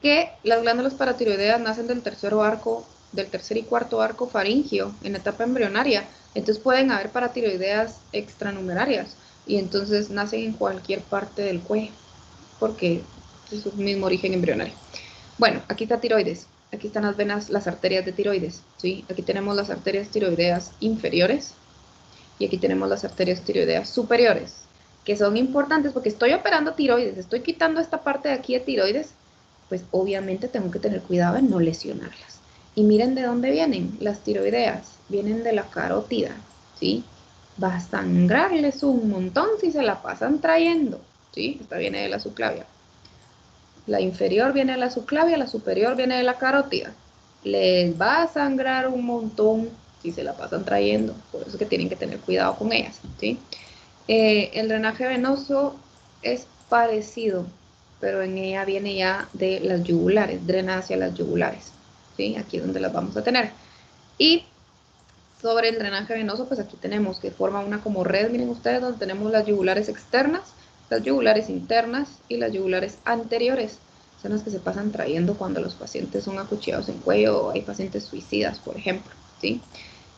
Que las glándulas paratiroideas nacen del tercer y cuarto arco faríngeo en etapa embrionaria. Entonces pueden haber paratiroideas extranumerarias y entonces nacen en cualquier parte del cuello porque es su mismo origen embrionario. Bueno, aquí está tiroides. Aquí están las venas, las arterias de tiroides, ¿sí? Aquí tenemos las arterias tiroideas inferiores y aquí tenemos las arterias tiroideas superiores, que son importantes porque estoy operando tiroides, estoy quitando esta parte de aquí de tiroides, pues obviamente tengo que tener cuidado en no lesionarlas. Y miren de dónde vienen las tiroideas, vienen de la carótida, ¿sí? Va a sangrarles un montón si se la pasan trayendo, ¿sí? Esta viene de la subclavia. La inferior viene de la subclavia, la superior viene de la carótida. Les va a sangrar un montón si se la pasan trayendo, por eso es que tienen que tener cuidado con ellas, ¿sí? El drenaje venoso es parecido, pero en ella viene ya de las yugulares, drena hacia las yugulares, ¿sí? Aquí es donde las vamos a tener. Y sobre el drenaje venoso, pues aquí tenemos que forma una como red, miren ustedes, donde tenemos las yugulares externas, las yugulares internas y las yugulares anteriores. Son las que se pasan trayendo cuando los pacientes son acuchillados en cuello o hay pacientes suicidas, por ejemplo, ¿sí?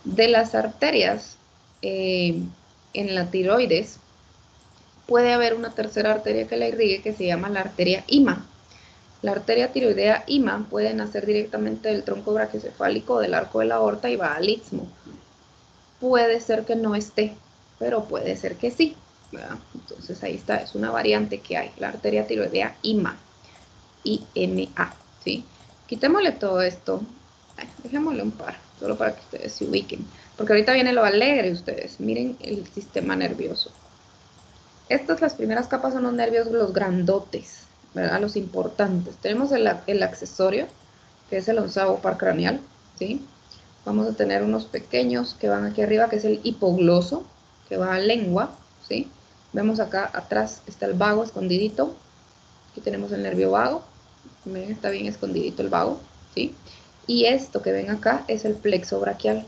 De las arterias en la tiroides, puede haber una tercera arteria que la irrigue que se llama la arteria ima. La arteria tiroidea ima puede nacer directamente del tronco brachiocefálico del arco de la aorta y va al istmo. Puede ser que no esté, pero puede ser que sí, ¿verdad? Entonces ahí está, es una variante que hay, la arteria tiroidea ima, IMA, ¿sí? Quitémosle todo esto, dejémosle un par, solo para que ustedes se ubiquen, porque ahorita viene lo alegre ustedes, miren el sistema nervioso. Estas, las primeras capas son los nervios, los grandotes, ¿verdad? Los importantes. Tenemos el accesorio, que es el 11º par craneal, ¿sí? Vamos a tener unos pequeños que van aquí arriba, que es el hipogloso, que va a lengua, ¿sí? Vemos acá atrás está el vago escondidito. Aquí tenemos el nervio vago. Miren, está bien escondidito el vago, ¿sí? Y esto que ven acá es el plexo braquial,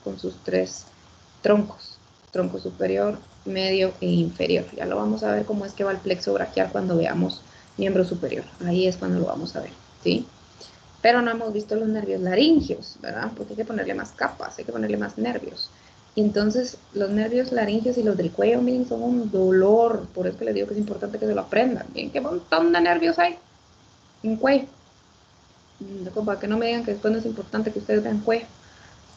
con sus 3 troncos. Tronco superior, medio e inferior. Ya lo vamos a ver cómo es que va el plexo braquial cuando veamos miembro superior. Ahí es cuando lo vamos a ver, ¿sí? Pero no hemos visto los nervios laringeos, ¿verdad? Porque hay que ponerle más capas, hay que ponerle más nervios. Y entonces los nervios laringeos y los del cuello, miren, son un dolor. Por eso que les digo que es importante que se lo aprendan. Miren qué montón de nervios hay en cuello. Para que no me digan que después no es importante que ustedes vean cuello,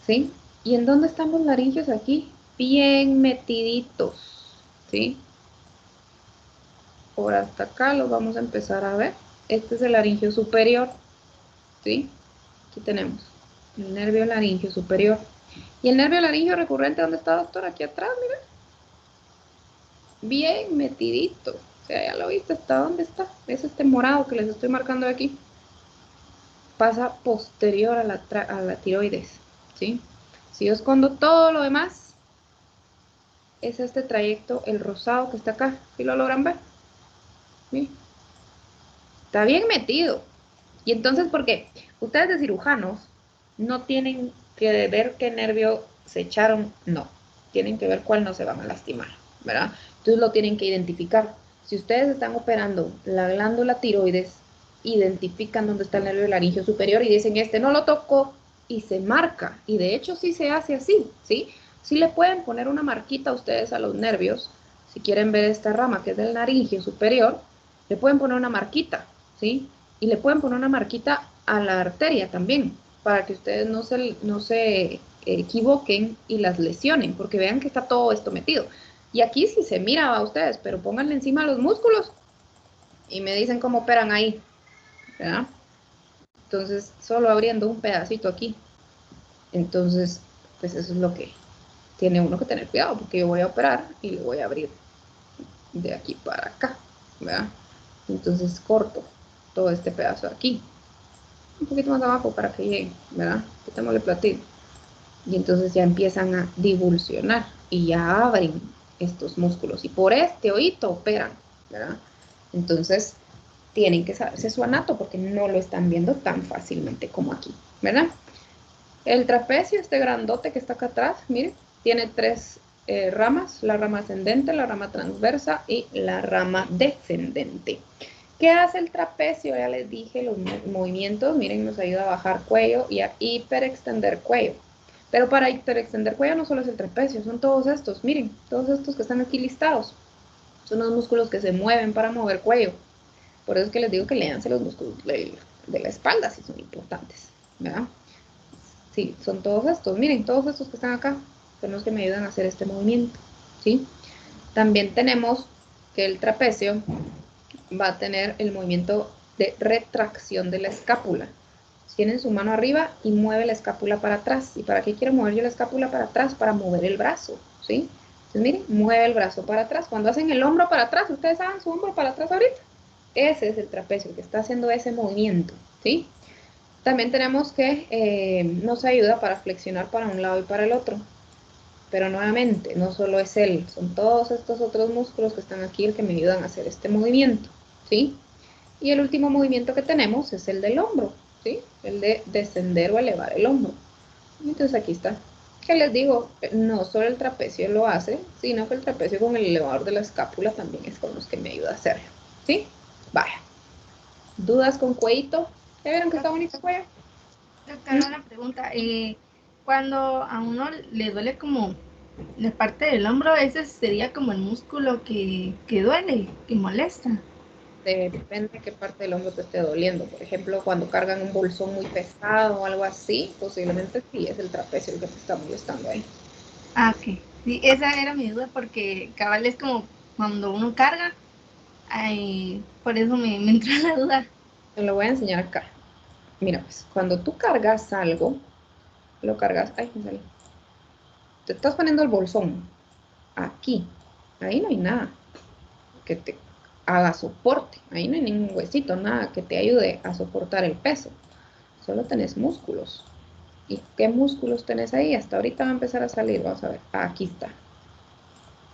¿sí? ¿Y en dónde están los laringeos aquí? Bien metiditos, ¿sí? Por hasta acá los vamos a empezar a ver. Este es el laringeo superior, ¿sí? Aquí tenemos el nervio laringeo superior. Y el nervio laringeo recurrente, ¿dónde está, doctor? Aquí atrás, miren. Bien metidito. O sea, ya lo viste, ¿hasta dónde está? Es este morado que les estoy marcando aquí. Pasa posterior a la tiroides, ¿sí? Si yo escondo todo lo demás, es este trayecto, el rosado que está acá. ¿Sí lo logran ver? ¿Sí? Está bien metido. Y entonces, ¿por qué? Ustedes de cirujanos no tienen que ver qué nervio se echaron, no. Tienen que ver cuál no se van a lastimar, ¿verdad? Entonces lo tienen que identificar. Si ustedes están operando la glándula tiroides, identifican dónde está el nervio laringeo superior y dicen, este no lo tocó, y se marca. Y de hecho sí se hace así, ¿sí? Sí le pueden poner una marquita a ustedes a los nervios. Si quieren ver esta rama que es del laringeo superior, le pueden poner una marquita, ¿sí? Y le pueden poner una marquita a la arteria también, para que ustedes no se equivoquen y las lesionen, porque vean que está todo esto metido. Y aquí sí se mira a ustedes, pero pónganle encima los músculos y me dicen cómo operan ahí, ¿verdad? Entonces, solo abriendo un pedacito aquí. Entonces, pues eso es lo que tiene uno que tener cuidado, porque yo voy a operar y lo voy a abrir de aquí para acá, ¿verdad? Entonces corto todo este pedazo de aquí, un poquito más abajo para que llegue, ¿verdad? Quitémosle platillo. Y entonces ya empiezan a divulsionar y ya abren estos músculos. Y por este oído operan, ¿verdad? Entonces tienen que saberse su anato porque no lo están viendo tan fácilmente como aquí, ¿verdad? El trapecio, este grandote que está acá atrás, miren, tiene 3 ramas, la rama ascendente, la rama transversa y la rama descendente. ¿Qué hace el trapecio? Ya les dije los movimientos, miren, nos ayuda a bajar cuello y a hiperextender cuello. Pero para hiperextender cuello no solo es el trapecio, son todos estos, miren, todos estos que están aquí listados. Son los músculos que se mueven para mover cuello. Por eso es que les digo que léanse los músculos de la espalda, si son importantes, ¿verdad? Sí, son todos estos, miren, todos estos que están acá, son los que me ayudan a hacer este movimiento, ¿sí? También tenemos que el trapecio va a tener el movimiento de retracción de la escápula. Tienen su mano arriba y mueve la escápula para atrás. ¿Y para qué quiero mover yo la escápula para atrás? Para mover el brazo, ¿sí? Entonces, miren, mueve el brazo para atrás. Cuando hacen el hombro para atrás, ustedes hagan su hombro para atrás ahorita. Ese es el trapecio, el que está haciendo ese movimiento, ¿sí? También tenemos que nos ayuda para flexionar para un lado y para el otro. Pero nuevamente, no solo es él, son todos estos otros músculos que están aquí el que me ayudan a hacer este movimiento, ¿sí? Y el último movimiento que tenemos es el del hombro, ¿sí? El de descender o elevar el hombro. Entonces aquí está. ¿Qué les digo? No solo el trapecio lo hace, sino que el trapecio con el elevador de la escápula también es con los que me ayuda a hacerlo, ¿sí? Vaya. ¿Dudas con cuellito? ¿Ya vieron que está bonito el cuello? Doctora, una pregunta. Cuando a uno le duele como la parte del hombro, ese sería como el músculo que duele, que molesta. Depende de qué parte del hombro te esté doliendo. Por ejemplo, cuando cargan un bolsón muy pesado o algo así, posiblemente sí es el trapecio el que te está molestando ahí. Ah, ok. Sí, esa era mi duda porque cabal es como cuando uno carga, por eso me entró la duda. Te lo voy a enseñar acá. Mira, pues, cuando tú cargas algo, lo cargas, ay, me salió. Te estás poniendo el bolsón aquí, ahí no hay nada que te haga soporte, ahí no hay ningún huesito, nada que te ayude a soportar el peso, solo tenés músculos. ¿Y qué músculos tenés ahí? Hasta ahorita va a empezar a salir, vamos a ver, aquí está,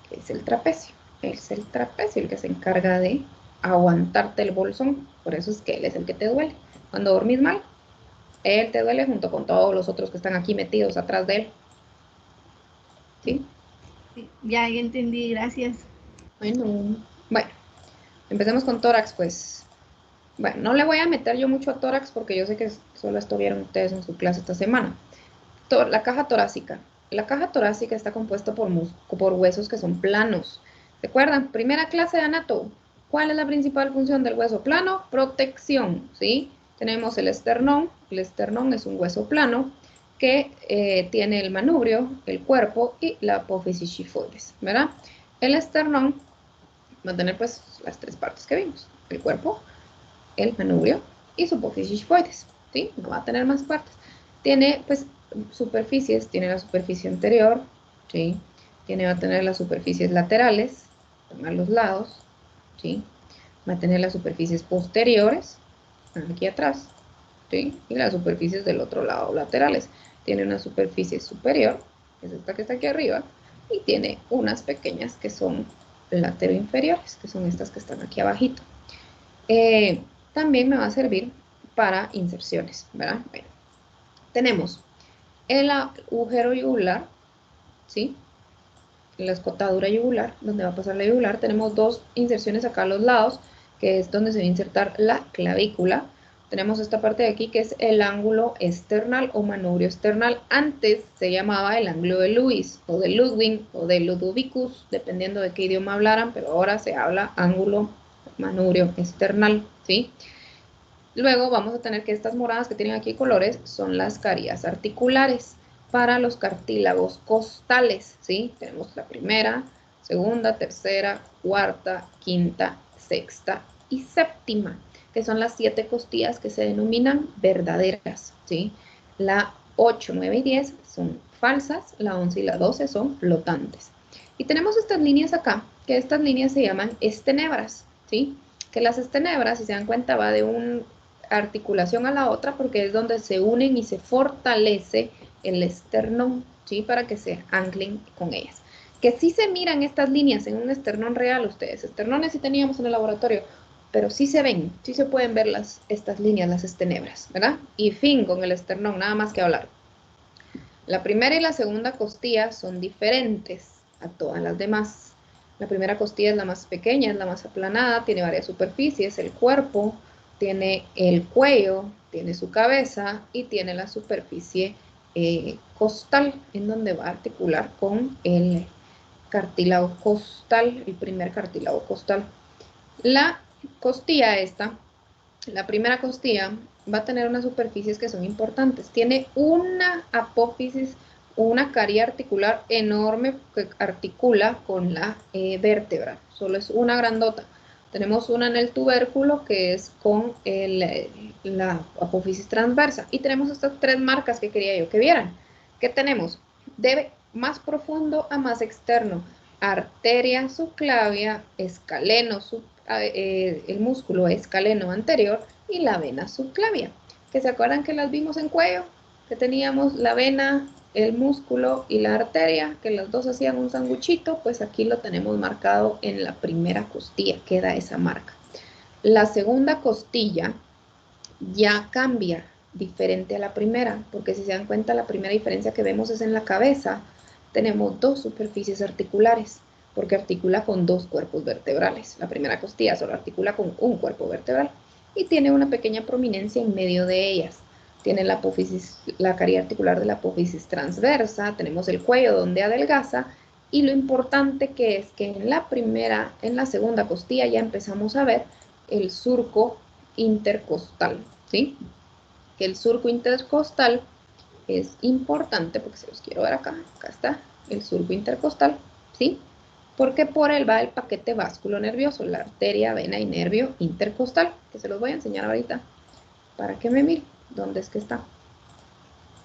es el trapecio el que se encarga de aguantarte el bolsón, por eso es que él es el que te duele. Cuando dormís mal, él te duele junto con todos los otros que están aquí metidos atrás de él. ¿Sí? Sí, ya entendí, gracias. Bueno, empecemos con tórax, pues. Bueno, no le voy a meter yo mucho a tórax porque yo sé que solo esto vieron ustedes en su clase esta semana. La caja torácica. La caja torácica está compuesta por huesos que son planos. ¿Recuerdan? Primera clase de anato. ¿Cuál es la principal función del hueso plano? Protección, ¿sí? Tenemos el esternón. El esternón es un hueso plano que tiene el manubrio, el cuerpo y la apófisis xifoides, ¿verdad? El esternón va a tener pues las tres partes que vimos. El cuerpo, el manubrio y su apófisis xifoides, ¿sí? No va a tener más partes. Tiene pues superficies, tiene la superficie anterior, ¿sí? Va a tener las superficies laterales, a los lados, ¿sí? Va a tener las superficies posteriores, aquí atrás, ¿sí? Y las superficies del otro lado, laterales. Tiene una superficie superior, que es esta que está aquí arriba, y tiene unas pequeñas que son lateroinferiores, que son estas que están aquí abajito. También me va a servir para inserciones, ¿verdad? Bueno, tenemos el agujero yugular, ¿sí? La escotadura yugular, donde va a pasar la yugular, tenemos dos inserciones acá a los lados, que es donde se va a insertar la clavícula. Tenemos esta parte de aquí que es el ángulo external o manubrio external. Antes se llamaba el ángulo de Lewis, o de Ludwig, o de Ludovicus, dependiendo de qué idioma hablaran, pero ahora se habla ángulo manubrio external, ¿sí? Luego vamos a tener que estas moradas que tienen aquí colores son las carías articulares para los cartílagos costales, ¿sí? Tenemos la primera, segunda, tercera, cuarta, quinta, sexta y séptima, que son las 7 costillas que se denominan verdaderas, ¿sí? La 8, 9 y 10 son falsas, la 11 y la 12 son flotantes. Y tenemos estas líneas acá, que estas líneas se llaman estenebras, ¿sí? Que las estenebras, si se dan cuenta, va de una articulación a la otra porque es donde se unen y se fortalece el esternón, ¿sí? Para que se anclen con ellas. Que sí se miran estas líneas en un esternón real ustedes. Esternones sí teníamos en el laboratorio, pero sí se ven, sí se pueden ver estas líneas, las estenebras, ¿verdad? Y fin con el esternón, nada más que hablar. La primera y la segunda costilla son diferentes a todas las demás. La primera costilla es la más pequeña, es la más aplanada, tiene varias superficies, el cuerpo, tiene el cuello, tiene su cabeza y tiene la superficie costal, en donde va a articular con el cartílago costal, el primer cartílago costal. La costilla esta, la primera costilla, va a tener unas superficies que son importantes. Tiene una apófisis, una caría articular enorme que articula con la vértebra. Solo es una grandota. Tenemos una en el tubérculo que es con la apófisis transversa. Y tenemos estas 3 marcas que quería yo que vieran. ¿Qué tenemos? De más profundo a más externo. Arteria subclavia, escaleno el músculo escaleno anterior y la vena subclavia. que se acuerdan que las vimos en cuello, que teníamos la vena, el músculo y la arteria, que las dos hacían un sanguchito, pues aquí lo tenemos marcado en la primera costilla, queda esa marca. La segunda costilla ya cambia diferente a la primera, porque si se dan cuenta, la primera diferencia que vemos es en la cabeza. Tenemos dos superficies articulares, porque articula con dos cuerpos vertebrales. La primera costilla solo articula con un cuerpo vertebral y tiene una pequeña prominencia en medio de ellas. Tiene la apófisis, la caría articular de la apófisis transversa, tenemos el cuello donde adelgaza, y lo importante que es que en la segunda costilla ya empezamos a ver el surco intercostal, ¿sí? Que el surco intercostal es importante porque se los quiero ver acá está el surco intercostal, ¿sí? Porque por él va el paquete vasculonervioso, la arteria, vena y nervio intercostal, que se los voy a enseñar ahorita para que me miren dónde es que está.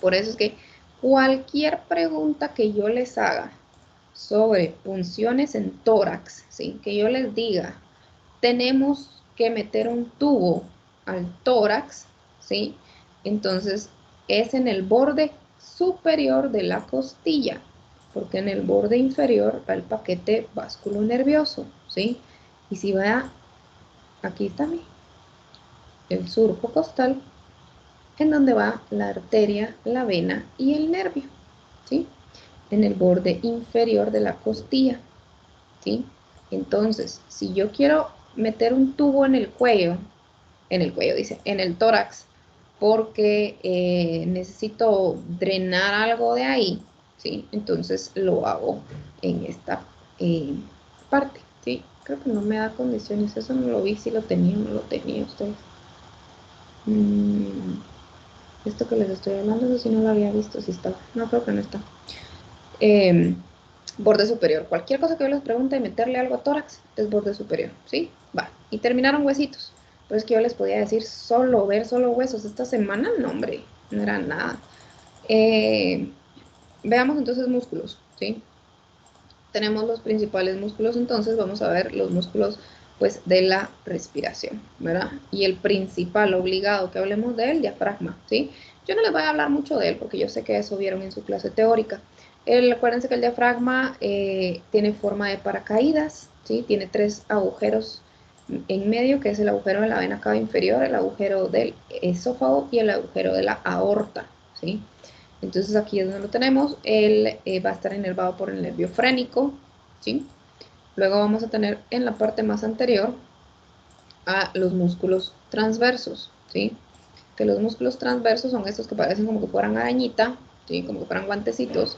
Por eso es que cualquier pregunta que yo les haga sobre punciones en tórax, ¿sí? Que yo les diga, tenemos que meter un tubo al tórax, ¿sí? Entonces es en el borde superior de la costilla, porque en el borde inferior va el paquete vasculonervioso, ¿sí? Y si va, aquí está el surco costal, en donde va la arteria, la vena y el nervio, ¿sí? En el borde inferior de la costilla, ¿sí? Entonces, si yo quiero meter un tubo en el cuello dice, en el tórax, porque necesito drenar algo de ahí, ¿sí? Entonces lo hago en esta parte, ¿sí? Creo que no me da condiciones, eso no lo vi, si lo tenía o no lo tenía ustedes. Esto que les estoy hablando, eso sí no lo había visto, si estaba, no, creo que no está. Borde superior, cualquier cosa que yo les pregunte de meterle algo a tórax, es borde superior, ¿sí? Va, y terminaron huesitos. Pues que yo les podía decir solo huesos esta semana, no hombre, no era nada. Veamos entonces músculos, ¿sí? Tenemos los principales músculos, entonces vamos a ver los músculos pues de la respiración, ¿verdad? Y el principal obligado que hablemos de él, diafragma, ¿sí? Yo no les voy a hablar mucho de él porque yo sé que eso vieron en su clase teórica. Acuérdense que el diafragma tiene forma de paracaídas, ¿sí? Tiene 3 agujeros en medio, que es el agujero de la vena cava inferior, el agujero del esófago y el agujero de la aorta, ¿sí? Entonces aquí es donde lo tenemos. Él va a estar inervado por el nervio frénico, ¿sí? Luego vamos a tener en la parte más anterior a los músculos transversos, ¿sí? Que los músculos transversos son estos que parecen como que fueran arañita, ¿sí? Como que fueran guantecitos,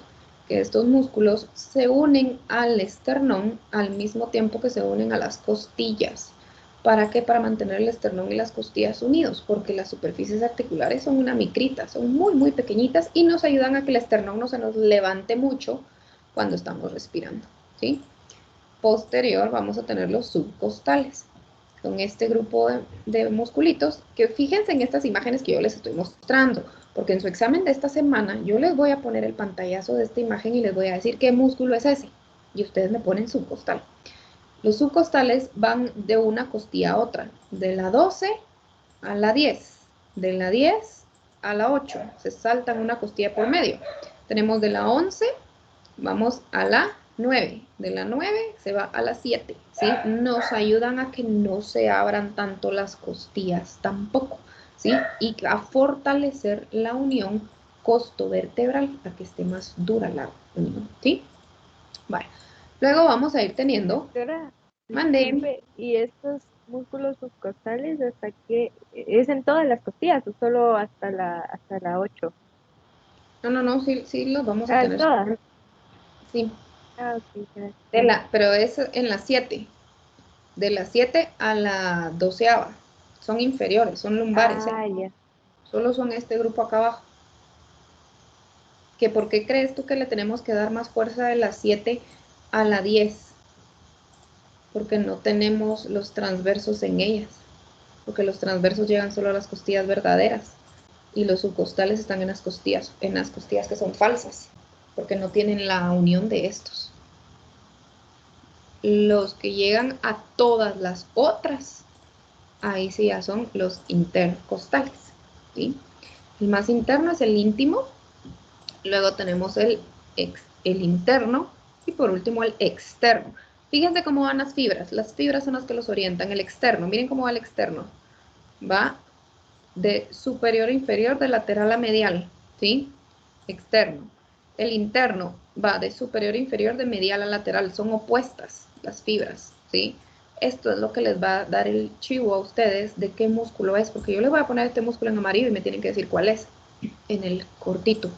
que estos músculos se unen al esternón al mismo tiempo que se unen a las costillas. ¿Para qué? Para mantener el esternón y las costillas unidos, porque las superficies articulares son una micrita, son muy, muy pequeñitas y nos ayudan a que el esternón no se nos levante mucho cuando estamos respirando, ¿sí? Posterior vamos a tener los subcostales, con este grupo de musculitos, que fíjense en estas imágenes que yo les estoy mostrando, porque en su examen de esta semana yo les voy a poner el pantallazo de esta imagen y les voy a decir qué músculo es ese, y ustedes me ponen subcostal. Los subcostales van de una costilla a otra, de la 12 a la 10, de la 10 a la 8, se saltan una costilla por medio. Tenemos de la 11, vamos a la 9, de la 9 se va a la 7, ¿sí? Nos ayudan a que no se abran tanto las costillas tampoco, ¿sí? Y a fortalecer la unión costovertebral, a que esté más dura la unión, ¿sí? Vale. Luego vamos a ir teniendo... Disculpe, ¿y estos músculos subcostales hasta qué? ¿Es en todas las costillas o solo hasta la 8? No, sí los vamos a tener. Todas. Sí. Ok, gracias. Pero es en la 7. De la 7 a la 12ª. Son inferiores, son lumbares. Ya. Solo son este grupo acá abajo. ¿Que por qué crees tú que le tenemos que dar más fuerza de la 7 a la 10? Porque no tenemos los transversos en ellas. Porque los transversos llegan solo a las costillas verdaderas. Y los subcostales están en las costillas que son falsas. Porque no tienen la unión de estos. Los que llegan a todas las otras, ahí sí ya son los intercostales, ¿sí? El más interno es el íntimo, luego tenemos el interno y por último el externo. Fíjense cómo van las fibras son las que los orientan. El externo, miren cómo va el externo. Va de superior a inferior, de lateral a medial, ¿sí? Externo. El interno va de superior a inferior, de medial a lateral. Son opuestas las fibras, ¿sí? Esto es lo que les va a dar el chivo a ustedes de qué músculo es, porque yo les voy a poner este músculo en amarillo y me tienen que decir cuál es, en el cortito.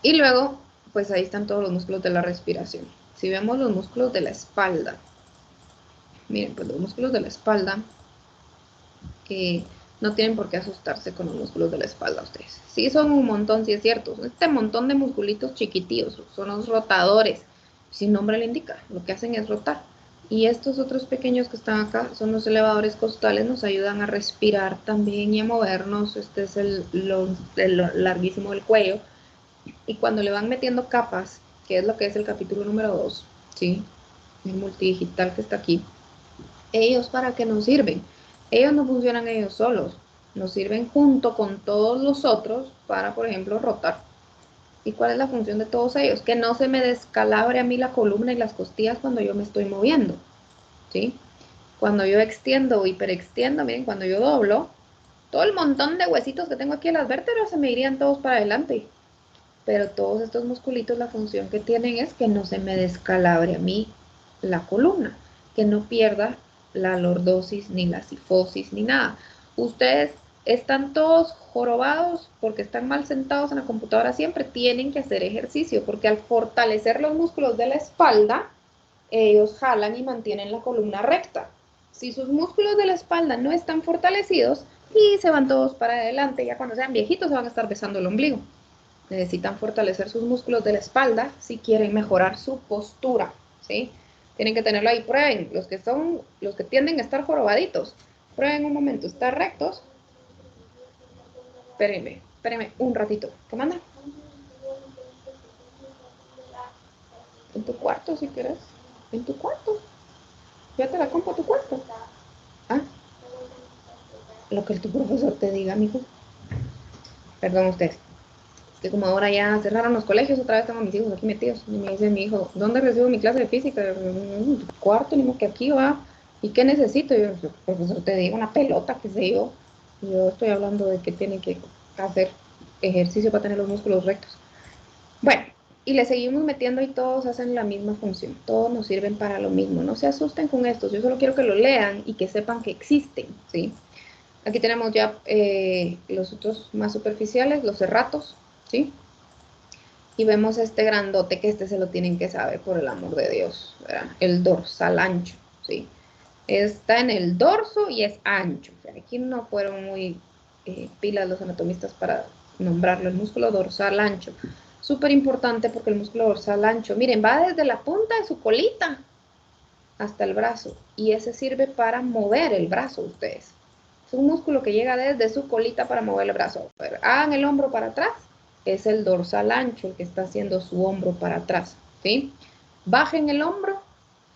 Y luego, pues ahí están todos los músculos de la respiración. Si vemos los músculos de la espalda, miren, pues los músculos de la espalda, no tienen por qué asustarse con los músculos de la espalda ustedes. Sí son un montón, sí es cierto. Este montón de musculitos chiquititos son los rotadores. Sin nombre le indica, lo que hacen es rotar. Y estos otros pequeños que están acá son los elevadores costales, nos ayudan a respirar también y a movernos. Este es el larguísimo del cuello. Y cuando le van metiendo capas, que es lo que es el capítulo número 2, ¿sí? El multidigital que está aquí, ellos ¿para qué nos sirven? Ellos no funcionan ellos solos, nos sirven junto con todos los otros para, por ejemplo, rotar. ¿Y cuál es la función de todos ellos? Que no se me descalabre a mí la columna y las costillas cuando yo me estoy moviendo, ¿sí? Cuando yo extiendo o hiperextiendo, miren, cuando yo doblo, todo el montón de huesitos que tengo aquí en las vértebras se me irían todos para adelante. Pero todos estos musculitos, la función que tienen es que no se me descalabre a mí la columna, que no pierda la lordosis, ni la cifosis, ni nada. Ustedes están todos jorobados porque están mal sentados en la computadora siempre, tienen que hacer ejercicio, porque al fortalecer los músculos de la espalda, ellos jalan y mantienen la columna recta. Si sus músculos de la espalda no están fortalecidos, y se van todos para adelante, ya cuando sean viejitos se van a estar besando el ombligo. Necesitan fortalecer sus músculos de la espalda si quieren mejorar su postura, ¿sí? Tienen que tenerlo ahí. Prueben, los que tienden a estar jorobaditos, prueben un momento, estar rectos. Espérenme un ratito. ¿Qué manda? En tu cuarto, si quieres. En tu cuarto. Ya te la compro a tu cuarto. Ah. Lo que tu profesor te diga, mijo. Perdón ustedes. Que como ahora ya cerraron los colegios, otra vez tengo a mis hijos aquí metidos. Y me dice mi hijo, ¿dónde recibo mi clase de física? En tu cuarto, ni modo que aquí va. ¿Y qué necesito? Y yo, profesor, te digo una pelota, qué sé yo. Y yo estoy hablando de que tiene que hacer ejercicio para tener los músculos rectos. Bueno, y le seguimos metiendo y todos hacen la misma función. Todos nos sirven para lo mismo. No se asusten con estos. Yo solo quiero que lo lean y que sepan que existen, ¿sí? Aquí tenemos ya los otros más superficiales, los serratos, ¿sí? Y vemos este grandote, que este se lo tienen que saber por el amor de Dios, ¿verdad? El dorsal ancho, ¿sí? Está en el dorso y es ancho. O sea, aquí no fueron muy pilas los anatomistas para nombrarlo, el músculo dorsal ancho. Súper importante porque el músculo dorsal ancho, miren, va desde la punta de su colita hasta el brazo. Y ese sirve para mover el brazo, ustedes. Es un músculo que llega desde su colita para mover el brazo. Hagan el hombro para atrás. Es el dorsal ancho el que está haciendo su hombro para atrás, ¿sí? Bajen el hombro,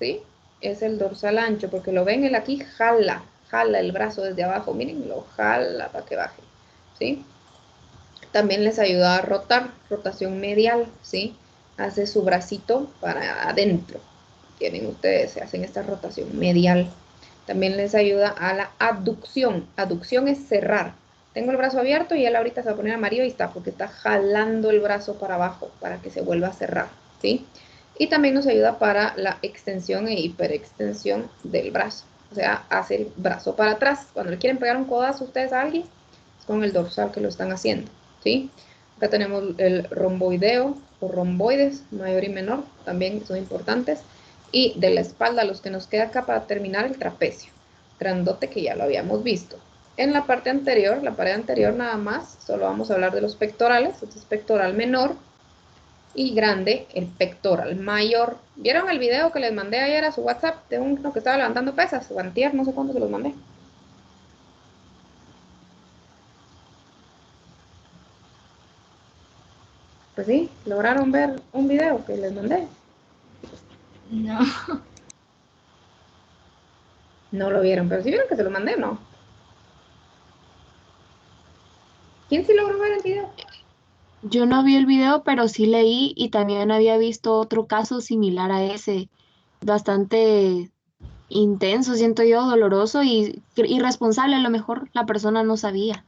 ¿sí? Es el dorsal ancho, porque lo ven, él aquí jala el brazo desde abajo. Miren, lo jala para que baje, ¿sí? También les ayuda a rotar, rotación medial, ¿sí? Hace su bracito para adentro. Tienen ustedes, se hacen esta rotación medial. También les ayuda a la aducción. Aducción es cerrar. Tengo el brazo abierto y él ahorita se va a poner amarillo y está, porque está jalando el brazo para abajo para que se vuelva a cerrar, ¿sí? Y también nos ayuda para la extensión e hiperextensión del brazo. O sea, hace el brazo para atrás. Cuando le quieren pegar un codazo ustedes a alguien, es con el dorsal que lo están haciendo, ¿sí? Acá tenemos el romboideo o romboides, mayor y menor, también son importantes. Y de la espalda, los que nos queda acá para terminar, el trapecio, grandote, que ya lo habíamos visto. En la parte anterior, la pared anterior nada más, solo vamos a hablar de los pectorales. Este es pectoral menor y grande, el pectoral mayor. ¿Vieron el video que les mandé ayer a su WhatsApp de uno que estaba levantando pesas? O antier, no sé cuándo se los mandé. Pues sí, lograron ver un video que les mandé. No. No lo vieron, pero sí vieron que se lo mandé, ¿no? ¿Quién sí logró ver el video? Yo no vi el video, pero sí leí y también había visto otro caso similar a ese, bastante intenso, siento yo, doloroso y irresponsable. A lo mejor la persona no sabía.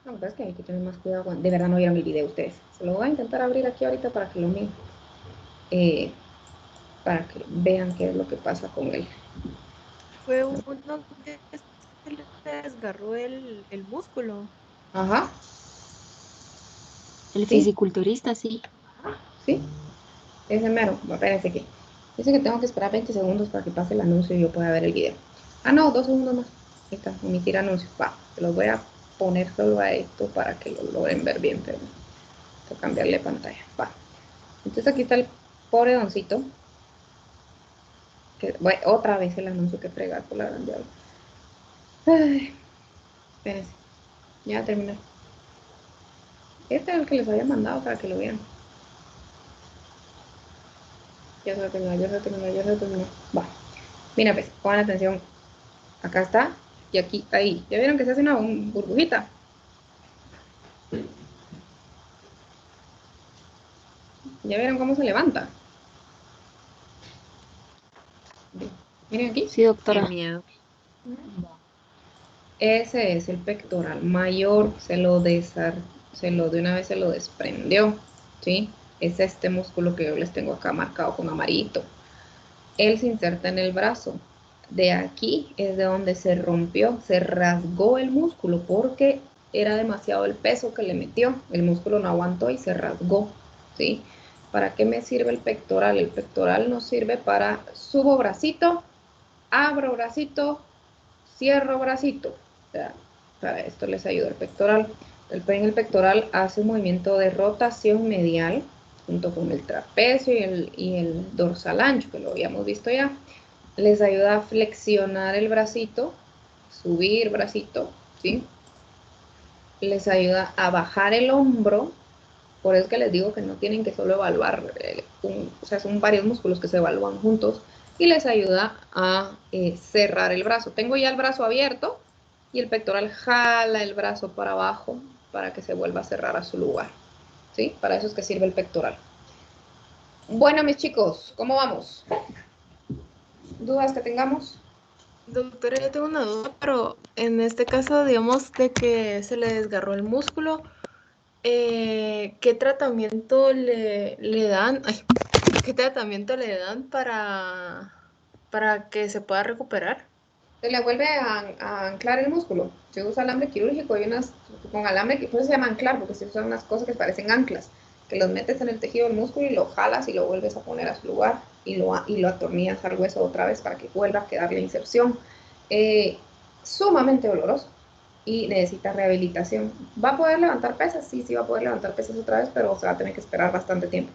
No, pues es que hay que tener más cuidado. De verdad no vieron el video ustedes. Se lo voy a intentar abrir aquí ahorita para que lo miren. Para que vean qué es lo que pasa con él. Fue uno que se le desgarró el músculo. Ajá. El Sí. fisiculturista, sí. Sí, ese mero. Espérense que. Dice que tengo que esperar 20 segundos para que pase el anuncio y yo pueda ver el video. Ah, no, 2 segundos más. Ahí está, omitir anuncio. Va, se los voy a poner solo a esto para que lo logren ver bien, pero tengo que cambiarle pantalla. Va. Entonces aquí está el pobre doncito. Que, bueno, otra vez el anuncio que fregar por la gran diablo. Ay, espérense. Ya terminé. Este es el que les había mandado para que lo vieran. Ya se terminó. Va. Mira, pues, pongan atención. Acá está. Y aquí, ahí. ¿Ya vieron que se hace una burbujita? ¿Ya vieron cómo se levanta? Miren aquí. Sí, doctora. Qué miedo. Ese es el pectoral mayor. De una vez se lo desprendió. ¿Sí? Es este músculo que yo les tengo acá marcado con amarillito. Él se inserta en el brazo. De aquí es de donde se rompió, se rasgó el músculo porque era demasiado el peso que le metió. El músculo no aguantó y se rasgó, ¿sí? ¿Para qué me sirve el pectoral? El pectoral nos sirve para subo bracito, abro bracito, cierro bracito. O sea, para esto les ayuda el pectoral. En el pectoral hace un movimiento de rotación medial junto con el trapecio y el dorsal ancho, que lo habíamos visto ya. Les ayuda a flexionar el bracito, subir bracito, ¿sí? Les ayuda a bajar el hombro. Por eso que les digo que no tienen que solo evaluar, o sea, son varios músculos que se evalúan juntos. Y les ayuda a cerrar el brazo. Tengo ya el brazo abierto y el pectoral jala el brazo para abajo para que se vuelva a cerrar a su lugar, ¿sí? Para eso es que sirve el pectoral. Bueno, mis chicos, ¿cómo vamos? ¿Dudas que tengamos? Doctora, yo tengo una duda, pero en este caso, digamos, de que se le desgarró el músculo, ¿qué tratamiento le dan? Ay, ¿qué tratamiento le dan para que se pueda recuperar? Se le vuelve a anclar el músculo. Se usa alambre quirúrgico y unas con alambre, por eso se llama anclar, porque se usan unas cosas que parecen anclas, que los metes en el tejido del músculo y lo jalas y lo vuelves a poner a su lugar y lo atornillas al hueso otra vez para que vuelva a quedar la inserción. Sumamente doloroso y necesita rehabilitación. ¿Va a poder levantar pesas? Sí, sí va a poder levantar pesas otra vez, pero se va a tener que esperar bastante tiempo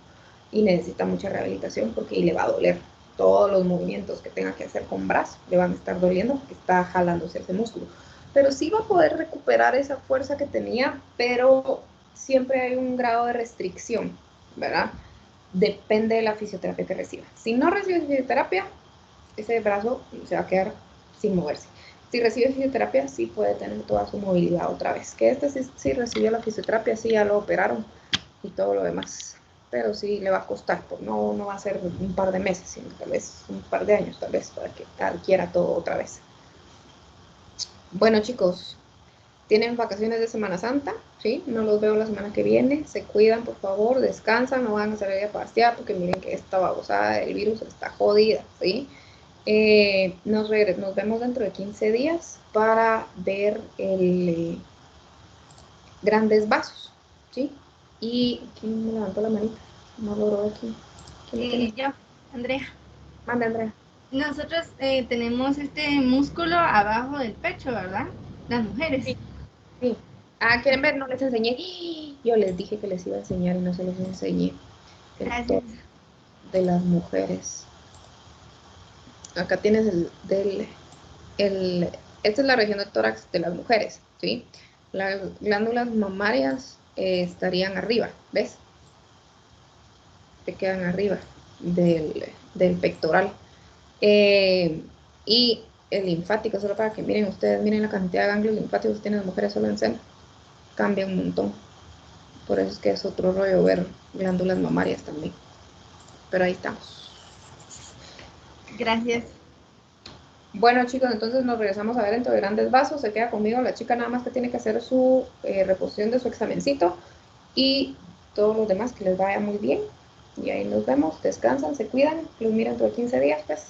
y necesita mucha rehabilitación porque le va a doler. Todos los movimientos que tenga que hacer con brazo le van a estar doliendo porque está jalándose ese músculo. Pero sí va a poder recuperar esa fuerza que tenía, pero siempre hay un grado de restricción, ¿verdad? Depende de la fisioterapia que reciba. Si no recibe fisioterapia, ese brazo se va a quedar sin moverse. Si recibe fisioterapia, sí puede tener toda su movilidad otra vez. Que sí recibió la fisioterapia, sí ya lo operaron y todo lo demás. Pero sí le va a costar, no va a ser un par de meses, sino tal vez un par de años, tal vez, para que adquiera todo otra vez. Bueno, chicos, tienen vacaciones de Semana Santa, ¿sí? No los veo la semana que viene, se cuidan, por favor, descansan, no van a salir a pasear, porque miren que esta babosada del virus está jodida, ¿sí? Nos vemos dentro de 15 días para ver el Grandes Vasos, ¿sí? ¿Y quién me levantó la manita? No logró aquí. Yo, Andrea. Manda, Andrea. Nosotros tenemos este músculo abajo del pecho, ¿verdad? Las mujeres. Sí. Sí. Ah, ¿quieren ver? No les enseñé. Yo les dije que les iba a enseñar y no se los enseñé. Gracias. De las mujeres. Acá tienes esta es la región del tórax de las mujeres, ¿sí? Las glándulas mamarias estarían arriba, ¿ves? Que quedan arriba del pectoral. Y el linfático, solo para que miren ustedes, miren la cantidad de ganglios linfáticos que tienen las mujeres solo en seno. cambia un montón. Por eso es que es otro rollo ver glándulas mamarias también. Pero ahí estamos. Gracias. Bueno, chicos, entonces nos regresamos a ver entre grandes vasos. Se queda conmigo la chica, nada más que tiene que hacer su reposición de su examencito. Y todos los demás que les vaya muy bien. Y ahí nos vemos. Descansan, se cuidan. Los miran dentro de 15 días, pues.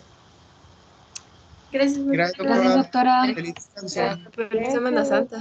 Gracias, Gracias, Gracias, doctora. Feliz descanso. Feliz Semana Santa.